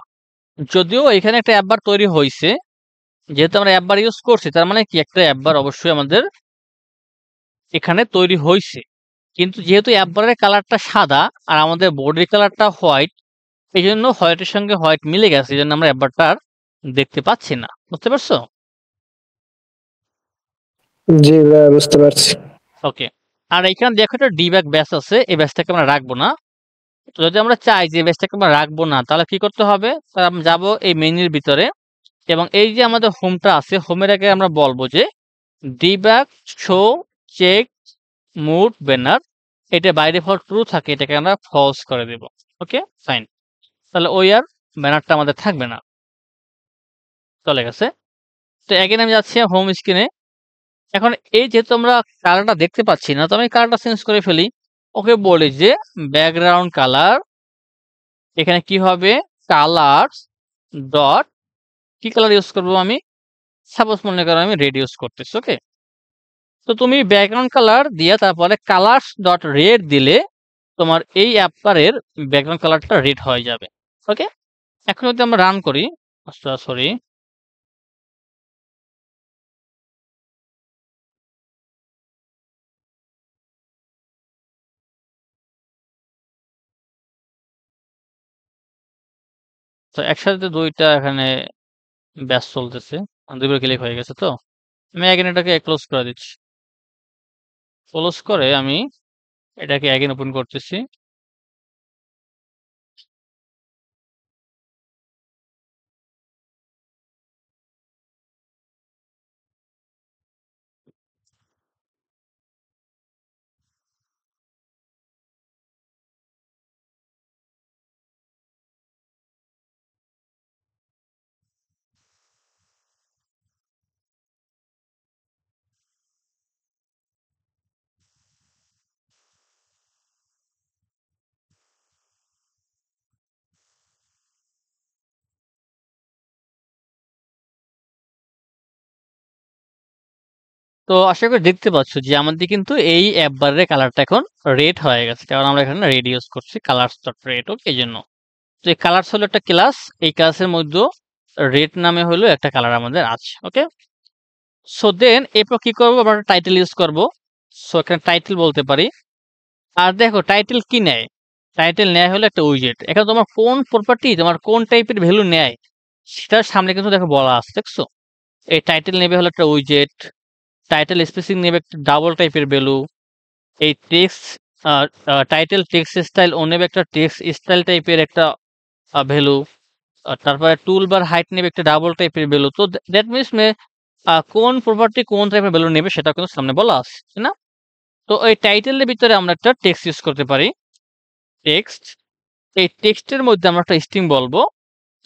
যদিও এখানে একটা অ্যাপ বার তৈরি হয়েছে। যেহেতু আমরা অ্যাপ বার ইউজ করছি, তার মানে কি একটা অ্যাপ বার অবশ্যই আমাদের এখানে তৈরি হয়েছে। কিন্তু যেহেতু অ্যাপ বারের কালারটা সাদা আর আমাদের বডির কালারটা হোয়াইট, এই জন্য হোয়াইটের সঙ্গে হোয়াইট মিলে গেছে, এই জন্য আমরা অ্যাপ বারটা আর দেখতে পাচ্ছি না। বুঝতে পারছো? জি ভাইয়া, বুঝতে পারছি। ওকে। আর এখানে দেখো একটা ডিব্যাগ ব্যাচ আছে, এই ব্যাচটাকে আমরা রাখবো না। তো যদি আমরা চাই যে ব্যাচটাকে আমরা রাখবো না, তাহলে কি করতে হবে? তাহলে আমরা যাবো এই মেনুর ভিতরে, এবং এই যে আমাদের হোমটা আছে, হোমের আগে আমরা বলবো যে ডিব্যাগ শো চেক মুড ব্যানার, এটা বাই ডিফল্ট ট্রু থাকে, এটাকে আমরা ফলস করে দেব। ওকে, ফাইন। তাহলে ওই আর ব্যানারটা আমাদের থাকবে না, চলে গেছে। তো এগেন আমি যাচ্ছি হোম স্ক্রিনে। এখন এই যেহেতু আমরা কালারটা দেখতে পাচ্ছি না, তো আমি কালারটা চেঞ্জ করে ফেলি। ওকে বলি যে ব্যাকগ্রাউন্ড কালার, এখানে কি হবে? কালার ডট, কি কালার ইউজ করবো আমি? সাপোজ মনে করো আমি রেড ইউজ করতেছি। ওকে, তো তুমি ব্যাকগ্রাউন্ড কালার দিয়ে তারপরে কালার্স ডট রেড দিলে তোমার এই অ্যাপারের ব্যাকগ্রাউন্ড কালারটা রেড হয়ে যাবে। ওকে, এখন যদি আমরা রান করি, সরি, তো একসাথে দুইটা এখানে ব্যাস চলতেছে, দুইবার ক্লিক হয়ে গেছে। তো আমি এগেন এটাকে ক্লোজ করে দিচ্ছি। ক্লোজ করে আমি এটাকে এগেন ওপেন করতেছি। তো আশা করি দেখতে পাচ্ছ যে আমাদের কিন্তু এই অ্যাপ বারের কালারটা এখন রেড হয়ে গেছে, কারণ আমরা এখানে রেড ইউজ করছি, কালার্স ডট রেড। ওকে, এই জন্য তো এই কালার্স হলো একটা ক্লাস, এই ক্লাসের মধ্যে রেড নামে হলো একটা কালার আমাদের আছে। ওকে, সো দেন এরপর কি করবো? আমরা টাইটেল ইউজ করব। সো এখানে টাইটেল বলতে পারি। আর দেখো টাইটেল কি নেয়? টাইটেল নেয় হলো একটা উইজেট। এখানে তোমার কোন প্রপার্টি, তোমার কোন টাইপের ভ্যালু নেয়, সেটার সামনে কিন্তু দেখো বলা আছে, দেখছো? এই টাইটেল নেবে হলো একটা উইজেট, টাইটেল স্পেসিং নেবে একটা ডাবল টাইপের ভ্যালু, এই টেক্সট টাইটেল টেক্সট স্টাইল ও নেবে একটা টেক্সট স্টাইল টাইপের একটা ভ্যালু, তারপরে টুল বার হাইট নেবে একটা ডাবল টাইপের ভ্যালু। তো দ্যাট মিনস কোন প্রপার্টি কোন টাইপের ভ্যালু নেবে সেটা কিন্তু সামনে বলা আছে, তাই না? তো এই টাইটেলের ভিতরে আমরা একটা টেক্সট ইউজ করতে পারি, টেক্সট। এই টেক্সটের মধ্যে আমরা একটা স্ট্রিং বলবো,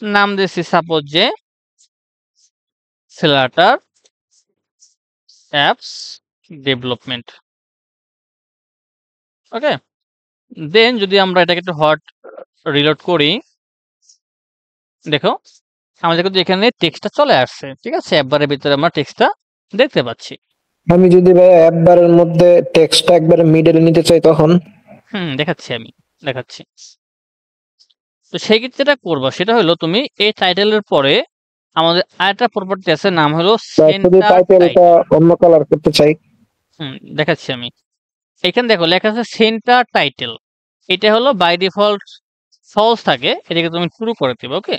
নাম দিয়েছি সাপোজ যে ফ্লাটার অ্যাপস ডেভেলপমেন্ট। ওকে, দেন যদি আমরা এটাকে একটু হট রিলোড করি, দেখো আমাদের কিন্তু এখানে টেক্সটটা চলে আসছে। ঠিক আছে, অ্যাপবারের ভিতরে আমরা টেক্সটটা দেখতে পাচ্ছি। আমি যদি ভাই অ্যাপ বারের মধ্যে টেক্সটটা একবারে মিডলে নিতে চাই তখন? দেখাচ্ছি, আমি দেখাচ্ছি। তো সেই ক্ষেত্রে যেটা করবা সেটা হলো তুমি এই টাইটেলের পরে আমাদের আরেকটা প্রপার্টি আছে, নাম হলো বা শুধু সেন্টার টাইটেলটা টাইটেল। অন্য কালার করতে চাই? দেখাচ্ছি আমি। এখানে দেখো লেখা আছে সেন্টার টাইটেল, এটা হলো বাই ডিফল্ট ফলস থাকে, এটাকে তুমি শুরু করে দিবে। ওকে,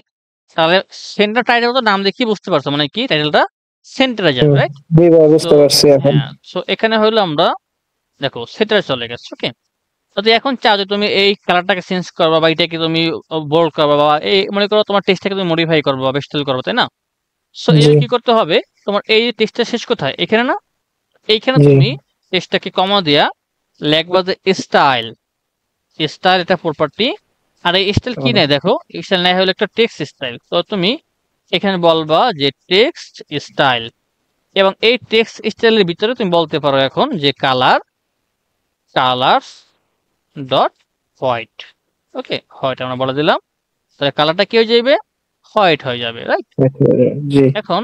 তাহলে সেন্টার টাইটেল তো নাম দেখি বুঝতে পারছো, মানে কি টাইটেলটা সেন্টারে যাবে, হুম, রাইট? জি ভাই, তো বুঝতে পারছি এখন। হ্যাঁ, সো এখানে হলো আমরা দেখো সেন্টারে চলে গেছে। ওকে, যদি এখন চাও যে তুমি এই কালারটাকে চেঞ্জ করবা বা এটাকে তুমি বোল্ড করবা বা এই মনে করো তোমার টেক্সটটাকে তুমি মডিফাই করবা বা বেস্টেল করবা, তাই না? সো জি, এর কি করতে হবে? তোমার এই টেক্সটটা শেষ কোথায়? এখানে না? এইখানে জি। তুমি টেক্সটটাকে কমা দিয়া লেখবা যে স্টাইল। স্টাইল এটা প্রপার্টি। আর এই স্টাইল কি নেয় দেখো, স্টাইল নেয় হলো একটা টেক্সট স্টাইল। তো তুমি এখানে বলবা যে টেক্সট স্টাইল, এবং এই টেক্সট স্টাইলের ভিতরে তুমি বলতে পারো এখন যে কালার ডট হোয়াইট। ওকে, হোয়াইট আমরা বলে দিলাম, তাহলে কালারটা কি হয়ে যাবে? হোয়াইট হয়ে যাবে, রাইট? জি। এখন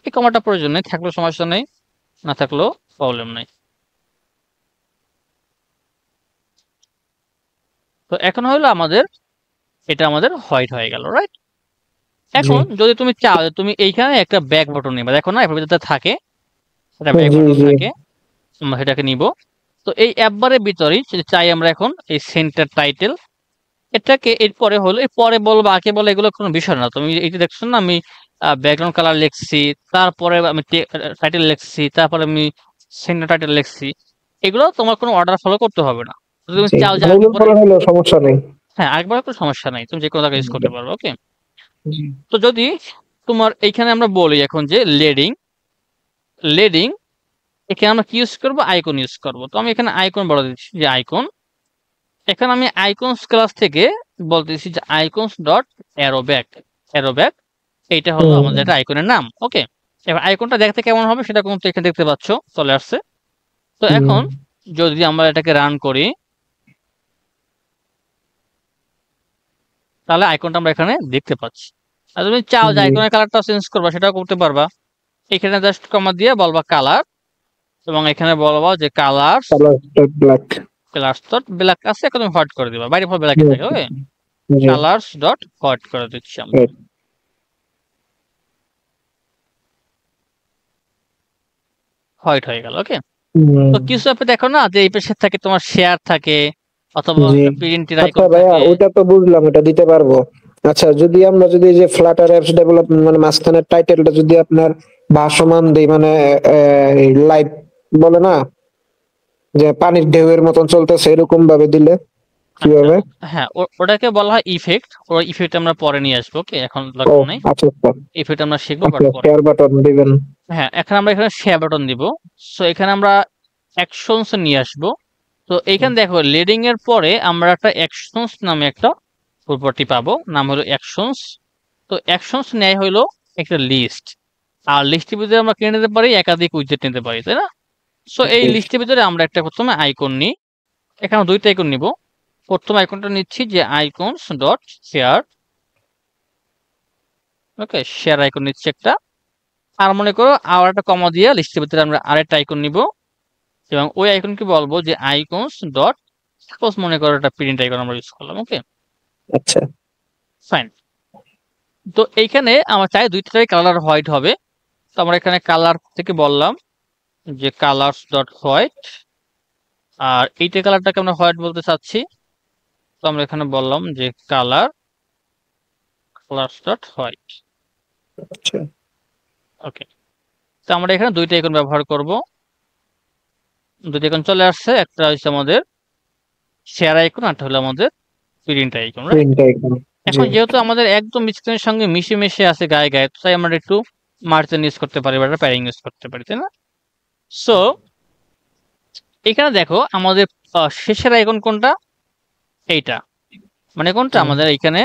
এই কমাটা প্রয়োজন নেই, থাকলেও সমস্যা নেই, না থাকলেও প্রবলেম নেই। তো এখন হলো আমাদের এটা আমাদের হোয়াইট হয়ে গেল, রাইট? জি এখন যদি তুমি চাও যে তুমি এইখানে একটা ব্যাক বাটন নিবে, দেখো না এর ভিতরে থাকে একটা ব্যাক জি বাটন জি থাকে, আমরা সেটাকে নিব। তো এই অ্যাপ বারের ভিতরেই যদি চাই আমরা এখন এই সেন্টার টাইটেল এটাকে এরপরে হলো এর পরে বলবো আগে বলে এগুলো কোনো বিষয় না। তুমি এইটা দেখছো না আমি ব্যাকগ্রাউন্ড কালার লিখছি, তারপরে আমি টাইটেল লিখছি, তারপরে আমি সেন্টার টাইটেল লিখছি, এগুলো তোমার কোনো অর্ডার ফলো করতে হবে না। যদি তুমি জি চাও যে আগে গুগল পরে, করা হলো সমস্যা নেই। হ্যাঁ একবার কোনো সমস্যা নাই, তুমি যে কোনো জায়গায় ইউজ করতে পারবে। ওকে, জি তো যদি তোমার এইখানে আমরা বলি এখন যে লেডিং, লেডিং এখানে আমরা কি ইউজ করবো, আইকন ইউজ করবো। তো আমি এখানে আইকন বলে দিচ্ছি যে আইকন, এখানে আমি আইকনস ক্লাস থেকে বলতেছি যে আইকনস ডট অ্যারোব্যাক, অ্যারোব্যাক এইটা হলো হুম আমাদের একটা আইকনের নাম। ওকে, এবার আইকনটা দেখতে কেমন হবে সেটা কিন্তু এখানে দেখতে পাচ্ছ চলে আসছে। তো হুম এখন যদি আমরা এটাকে রান করি তাহলে আইকনটা আমরা এখানে দেখতে পাচ্ছি। আর তুমি চাও যে জি আইকনের কালারটা চেঞ্জ করবা সেটাও করতে পারবা। এখানে জাস্ট কমা দিয়ে বলবা কালার, এবং এখানে বলবা যে colour, colour black. Colours dot black আছে, এখন তুমি হোয়াইট করে দিবা, বাইরে পর ব্ল্যাকই থাকে। ওকে, জি কালার্স ডট হোয়াইট করে দিচ্ছি আমরা। right. হোয়াইট হয়ে গেল। ওকে, হুম তো কিছু অ্যাপে দেখো না যে এই পাশে থাকে তোমার শেয়ার থাকে অথবা জি একটা প্রিন্টের আচ্ছা আইকন ভাইয়া, থাকে। ওইটা তো বুঝলাম, এটা দিতে পারবো। আচ্ছা, যদি আমরা যদি এই যে ফ্লাটার অ্যাপস ডেভেলপমেন্ট মানে মাঝখানের টাইটেলটা যদি আপনার ভাসমান দেই, মানে লাইট বলে না, যে পানির ঢেউয়ের মতন চলতেছে, এরকম ভাবে দিলে আচ্ছা, কিভাবে? হ্যাঁ ওটাকে বলা হয় ইফেক্ট। ওই ইফেক্ট আমরা পরে নিয়ে আসবো। ওকে, এখন ও দরকার নেই, আচ্ছা আচ্ছা ইফেক্ট আমরা শিখবো বাট আচ্ছা, পরে। শেয়ার বাটন দিবেন। হ্যাঁ, এখন আমরা এখানে শেয়ার বাটন দিব। সো এখানে আমরা অ্যাকশনস নিয়ে আসবো। তো এইখানে দেখো লিডিং এর পরে আমরা একটা অ্যাকশনস নামে একটা প্রপার্টি পাবো, নাম হলো অ্যাকশনস। তো অ্যাকশনস নেয় হলো একটা লিস্ট, আর লিস্টের ভিতরে আমরা কিনে নিতে পারি, একাধিক উইজেট নিতে পারি, তাই না? সো এই জি লিস্টের ভিতরে আমরা একটা প্রথমে আইকন নিই, এখানে দুইটা আইকন নিব। প্রথম আইকনটা নিচ্ছি যে আইকনস ডট শেয়ার। ওকে, শেয়ার আইকন নিচ্ছি একটা, আর মনে করো আর একটা কমা দিয়ে লিস্টের ভিতরে আমরা আরেকটা আইকন নিব, এবং ওই আইকনকে বলবো যে আইকনস ডট, সাপোজ মনে করো একটা প্রিন্ট আইকন আমরা ইউজ করলাম। ওকে, আচ্ছা ফাইন। তো এইখানে আমরা চাই দুইটাই কালার হোয়াইট হবে। তো আমরা এখানে কালার থেকে বললাম যে কালার্স ডট হোয়াইট, আর এইটা কালারটাকে আমরা হোয়াইট বলতে চাচ্ছি। তো আমরা এখানে বললাম যে কালার, কালার্স ডট হোয়াইট। আচ্ছা ওকে, তো আমরা এখানে দুইটা আইকন ব্যবহার করব। দুইটা আইকন চলে আসছে, একটা হচ্ছে আমাদের শেয়ার আইকন, আর হলো আমাদের print icon, right? Print icon. জি এখন যেহেতু আমাদের একদম স্ক্রিনের সঙ্গে মিশে মিশে আছে গায়ে গায়ে, তাই আমরা একটু মার্জিন ইউজ করতে পারি বা প্যারিং ইউজ করতে পারি, তাই না? সো এখানে দেখো আমাদের শেষের আইকন কোনটা, এইটা, মানে কোনটা হুম, আমাদের এইখানে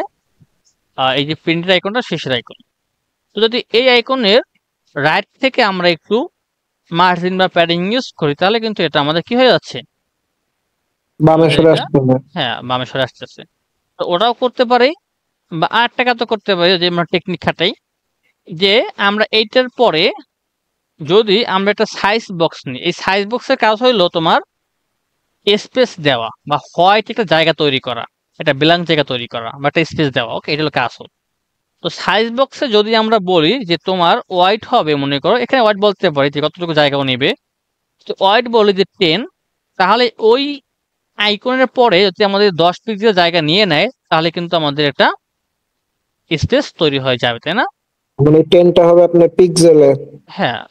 এই যে প্রিন্টের আইকনটা শেষের আইকন। তো যদি এই আইকনের রাইট থেকে আমরা একটু মার্জিন বা প্যাডিং ইউজ করি তাহলে কিন্তু এটা আমাদের কি হয়ে যাচ্ছে, বামে আমাদের সরে এটা, আসতে হবে। হ্যাঁ বামে সরে আসতেছে। তো ওটাও করতে পারি, বা আরেকটা কাজও করতে পারি যে আমরা টেকনিক খাটাই, যে আমরা এইটার পরে যদি আমরা একটা সাইজ বক্স নিই, এই সাইজ বক্সের কাজ হইলো তোমার স্পেস দেওয়া বা হোয়াইট একটা জায়গা তৈরি করা, একটা ব্ল্যাঙ্ক জায়গা তৈরি করা বা একটা স্পেস দেওয়া। ওকে, এটা হলো কাজ হলো। তো সাইজ বক্সে যদি আমরা বলি যে তোমার হোয়াইট হবে, মনে করো এখানে হোয়াইট বলতে পারি যে কতটুকু জায়গাও নেবে, তো হোয়াইট বলি যে 10, তাহলে ওই আইকনের পরে যদি আমাদের 10 পিক্সেল জায়গা নিয়ে নেয় তাহলে কিন্তু আমাদের একটা স্পেস তৈরি হয়ে যাবে, তাই না? মানে টেনটা হবে আপনার পিক্সেলে। হ্যাঁ,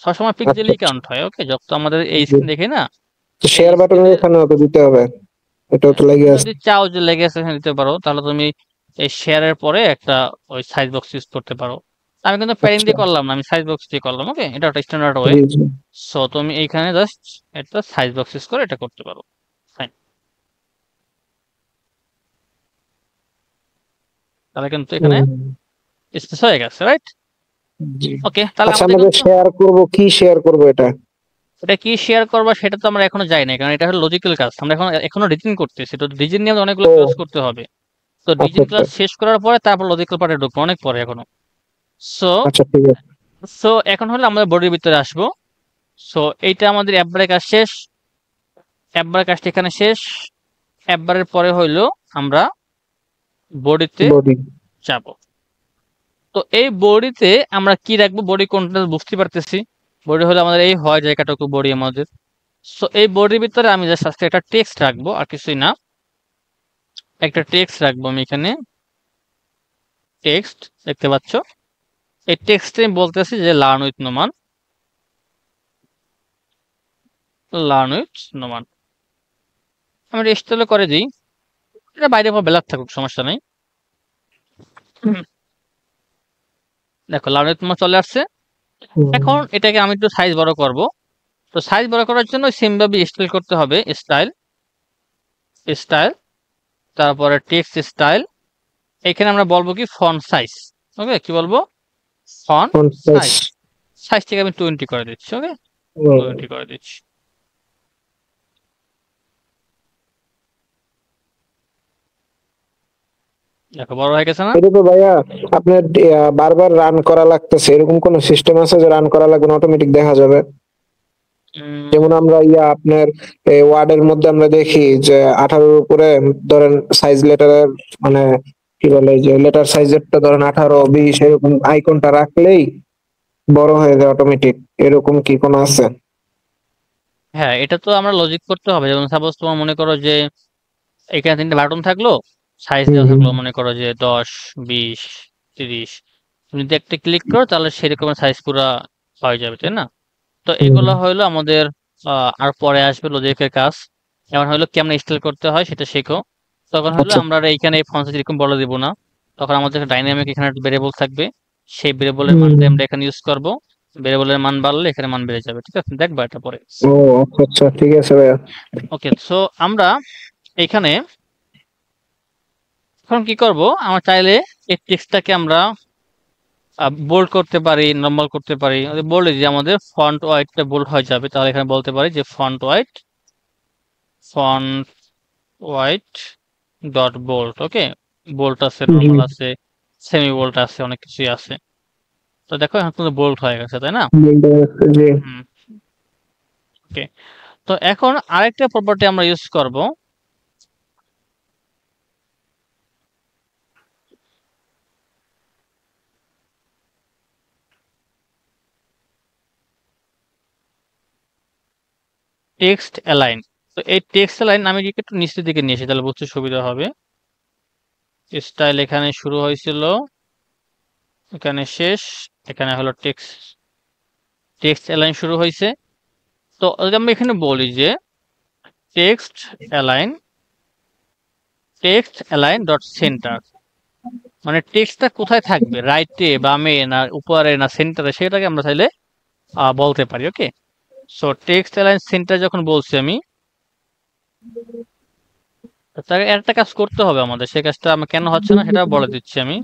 সবসময় আচ্ছা পিক্সেলই আচ্ছা। কাউন্ট হয়। ওকে, যত আমাদের এই স্ক্রিন দেখি না, এই শেয়ার বাটনের স্ক্রিনে এখানেও তো দিতে হবে, এটাও তো লেগে তুমি আছে। যদি চাও যে লেগেছে দিতে পারো, তাহলে তুমি এই শেয়ারের পরে একটা ওই সাইজ বক্স ইউজ করতে পারো। আমি কিন্তু প্যাডিং আচ্ছা দিয়ে করলাম না, আমি সাইজ বক্স দিয়ে করলাম। ওকে, এটা একটা স্ট্যান্ডার্ড ওয়ে। জি জি সো তুমি এইখানে জাস্ট একটা সাইজ বক্স ইউজ করে এটা করতে পারো। ফাইন, তাহলে কিন্তু এখানে হুম, স্পেস হয়ে গেছে, রাইট? জি। ওকে, তাহলে আচ্ছা, আমাদের আমাদের কিন্তু শেয়ার করব, কি শেয়ার করব এটা? এটা কি শেয়ার করবা সেটা তো আমরা এখনো যাই না, কারণ এটা হলো লজিক্যাল কাজ, আমরা এখনো ডিজাইন করতেছি। তো ডিজাইন নিয়ে অনেকগুলো ও ক্লাস করতে হবে। তো আচ্ছা ডিজাইন আচ্ছা ক্লাস শেষ করার পরে তারপর লজিক্যাল পার্টে ঢুকবো, অনেক পরে এখনো। সো আচ্ছা ঠিক আছে। সো এখন হলো আমরা বডির ভিতরে আসবো। সো এইটা আমাদের অ্যাপ ব্রেক কাজ শেষ, অ্যাপ ব্রেক কাজটা এখানে শেষ। অ্যাপবারের পরে হইলো আমরা বডিতে বডি। যাব। তো এই বডিতে আমরা কি রাখবো, বডি কোনটা বুঝতে পারতেছি। বডি হলো আমাদের এই হয় জায়গাটুকু বডি আমাদের। সো এই বডির ভিতরে আমি জাস্ট আজকে একটা টেক্সট রাখবো, আর কিছুই না। একটা টেক্সট রাখবো আমি এখানে, টেক্সট দেখতে পাচ্ছ। এই টেক্সটে আমি বলতেছি যে learn with Noman, learn with Noman. আমি রেস্টলে করে দিই, এটা বাইরে ব্ল্যাক থাকুক সমস্যা নেই। দেখো লার্ন উইথ নোমান চলে আসছে। এখন এটাকে আমি একটু সাইজ বড় করব। তো সাইজ বড় করার জন্য সেম ভাবে স্টাইল করতে হবে, স্টাইল, স্টাইল, তারপরে টেক্সট স্টাইল। এখানে আমরা বলবো কি ফন্ট সাইজ। ওকে, কি বলবো, ফন্ট সাইজ। সাইজ থেকে আমি 20 করে দিচ্ছি। ওকে, 20 করে দিচ্ছি। দেখো বড় হয়ে গেছে না? এটা তো ভাইয়া আপনার বারবার রান করা লাগতেছে, এরকম কোন সিস্টেম আছে যে রান করা লাগবে না, অটোমেটিক দেখা যাবে? যেমন আমরা আপনার ওয়ার্ডের মধ্যে আমরা দেখি যে 18 উপরে ধরেন সাইজ লেটারের মানে কি বলে যে লেটার সাইজেরটা ধরেন 18, 20 এরকম আইকনটা রাখলেই বড় হয়ে যায় অটোমেটিক, এরকম কি কোনো আছে? হ্যাঁ, এটা তো আমরা লজিক করতে হবে। যেমন সাপোজ তোমার মনে করো যে এখানে 3টে বাটন থাকলো, সাইজ দেওয়া থাকলো, মনে করো যে 10, 20, 30। তুমি যদি একটা ক্লিক করো তাহলে সেরকম সাইজ পুরা হয়ে যাবে, তাই না? তো এগুলো হলো আমাদের আর পরে আসবে লজিকের কাজ। এমন হলো কেমন স্টাইল করতে হয় সেটা শেখো। তখন হলো আচ্ছা। আমরা আর এইখানে ফন্ট সাইজ এরকম বলে দিব না। তখন আমাদের ডাইনামিক এখানে একটা ভেরিয়েবল থাকবে, সেই ভেরিয়েবলের মানটাই আমরা এখানে ইউজ করব। ভেরিয়েবলের মান বাড়লে এখানে মান বেড়ে যাবে। ঠিক আছে, দেখবা এটা পরে। ও আচ্ছা আচ্ছা, ঠিক আছে ভাইয়া। ওকে, সো আমরা এখানে এখন কি করব, আমরা চাইলে এই টেক্সটটাকে আমরা বোল্ড করতে পারি, নরমাল করতে পারি। বলে যে আমাদের ফন্ট ওয়াইটটা বোল্ড হয়ে যাবে, তাহলে এখানে বলতে পারি যে font weight, font weight dot bold. Okay, bold আছে, জি নরমাল আছে, সেমি বোল্ড আছে, অনেক কিছুই আছে। তো দেখো এখন কিন্তু বোল্ড হয়ে গেছে, তাই না? জি। হুম, ওকে। তো এখন আরেকটা প্রপার্টি আমরা ইউজ করব, টেক্সট অ্যালাইন। তো এই টেক্সট অ্যালাইন আমি যদি একটু নিচের দিকে নিয়ে আসি তাহলে বুঝতে সুবিধা হবে। স্টাইল এখানে শুরু হয়েছিল, এখানে শেষ, এখানে হলো টেক্সট, টেক্সট অ্যালাইন শুরু হয়েছে। তো যদি আমরা এখানে বলি যে text align, text align dot centre, মানে টেক্সটটা কোথায় থাকবে, রাইটে, বামে, না উপরে, না সেন্টারে, সেটাকে আমরা চাইলে বলতে পারি। ওকে, সো টেক্সট অ্যালাইন সেন্টার যখন বলছি আমি, তার একটা কাজ করতে হবে আমাদের, সেই কাজটা আমার কেন হচ্ছে না সেটা বলে দিচ্ছি আমি।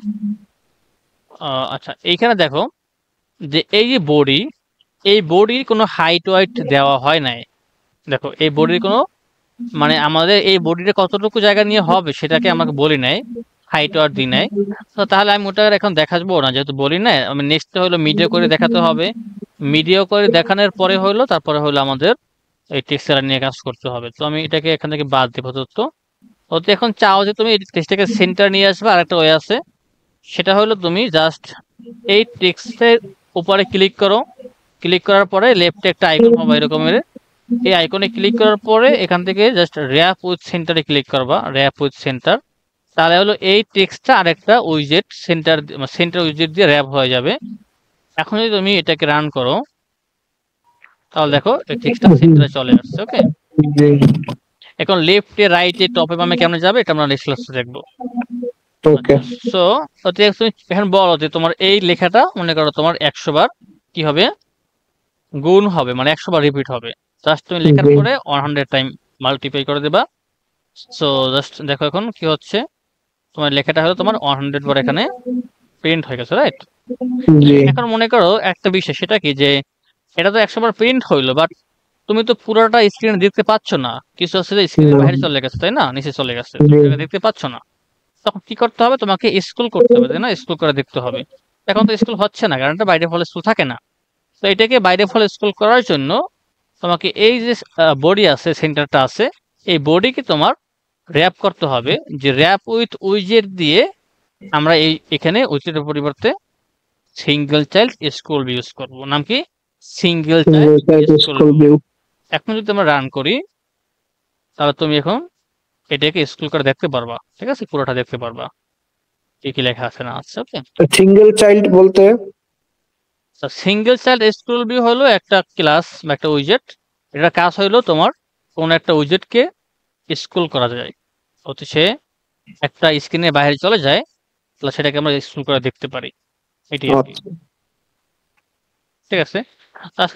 আচ্ছা, এইখানে দেখো যে এই যে বডি, এই বডির কোনো হাইট ওয়াইট দেওয়া হয় নাই। দেখো এই বডির কোনো মানে আমাদের এই বডিটা কতটুকু জায়গা নিয়ে হবে সেটাকে আমাকে বলি নাই, হাইট ওয়াইট দিই নাই। তো তাহলে আমি ওটা এখন দেখাবো না, যেহেতু বলি নাই। আমি নেক্সট হলো মিডিয়া করে দেখাতে হবে। মিডিয়া করে দেখানোর পরে হলো তারপরে হলো আমাদের এই টেক্সচার নিয়ে কাজ করতে হবে। তো আমি এটাকে এখান থেকে বাদ দেবো। তো তো এখন চাও যে তুমি এই টেক্সটটাকে সেন্টার নিয়ে আসবে, আরেকটা ওয়ে আছে, সেটা হলো তুমি জাস্ট এই টেক্সটের উপরে ক্লিক করো। ক্লিক করার পরে লেফটে একটা আইকন পাবা এরকমের, এই আইকনে ক্লিক করার পরে এখান থেকে জাস্ট র্যাপ উইথ সেন্টারে ক্লিক করবা, র্যাপ উইথ সেন্টার। তাহলে হলো এই টেক্সটটা আরেকটা উইজেট সেন্টার, সেন্টার উইজেট দিয়ে র্যাপ হয়ে যাবে। এখন যদি তুমি এটাকে রান করো তাহলে দেখো এই টেক্সটটা সেন্টারে চলে আসছে। ওকে, জি। এখন লেফটে, রাইটে, টপে, বামে কেমনে যাবে এটা আমরা নেক্সট ক্লাসে দেখবো। ওকে। সো তুমি এখন বলো যে তোমার এই লেখাটা মনে করো তোমার 100 বার কি হবে, গুণ হবে, মানে 100 বার রিপিট হবে। জাস্ট তুমি লেখার জি পরে 100 টাইম মাল্টিপ্লাই করে দেবা। সো জাস্ট দেখো এখন কি হচ্ছে, তোমার লেখাটা হলো তোমার 100 বার এখানে প্রিন্ট হয়ে গেছে, রাইট? জি এখন মনে করো একটা বিষয়, সেটা কি যে এটা তো 100 বার প্রিন্ট হইলো, বাট তুমি তো পুরোটা স্ক্রিনে দেখতে পাচ্ছ না, কিছু আছে যে স্ক্রিনের বাইরে চলে গেছে, তাই না, নিচে চলে গেছে, তুমি জি এটা দেখতে পাচ্ছ না। তখন কি করতে হবে, তোমাকে স্ক্রল করতে হবে, তাই না, স্ক্রল করে দেখতে হবে। এখন তো স্ক্রল হচ্ছে না, কারণ এটা বাইরে ফলে স্ক্রল থাকে না। তো এটাকে বাইরে ফলে স্ক্রল করার জন্য তোমাকে এই যে বডি আছে, সেন্টারটা আছে, এই বডিকে তোমার র্যাপ করতে হবে, যে র্যাপ উইথ উইজেট দিয়ে আমরা এখানে উইজেটের পরিবর্তে সিঙ্গেল চাইল্ড স্কুল ইউজ করব। নাম কি? Single child school. School view. এখন যদি আমরা রান করি, তাহলে তুমি এখন এটাকে স্কুল করে দেখতে পারবা। ঠিক আছে, পুরোটা দেখতে পারবা কি কি লেখা আছে না আছে। ওকে, সিঙ্গেল চাইল্ড বলতে? সিঙ্গেল চাইল্ড স্কুল ভিউ হলো একটা ক্লাস বা একটা উইজেট। এটা কাজ হইলো তোমার কোন একটা উইজেটকে স্কুল করা যায়, হচ্ছে সে একটা স্ক্রিনের বাইরে চলে যায়, তাহলে সেটাকে আমরা স্কুল করে দেখতে পারি, এটি আর কি। আচ্ছা। ঠিক আছে, তো আজকে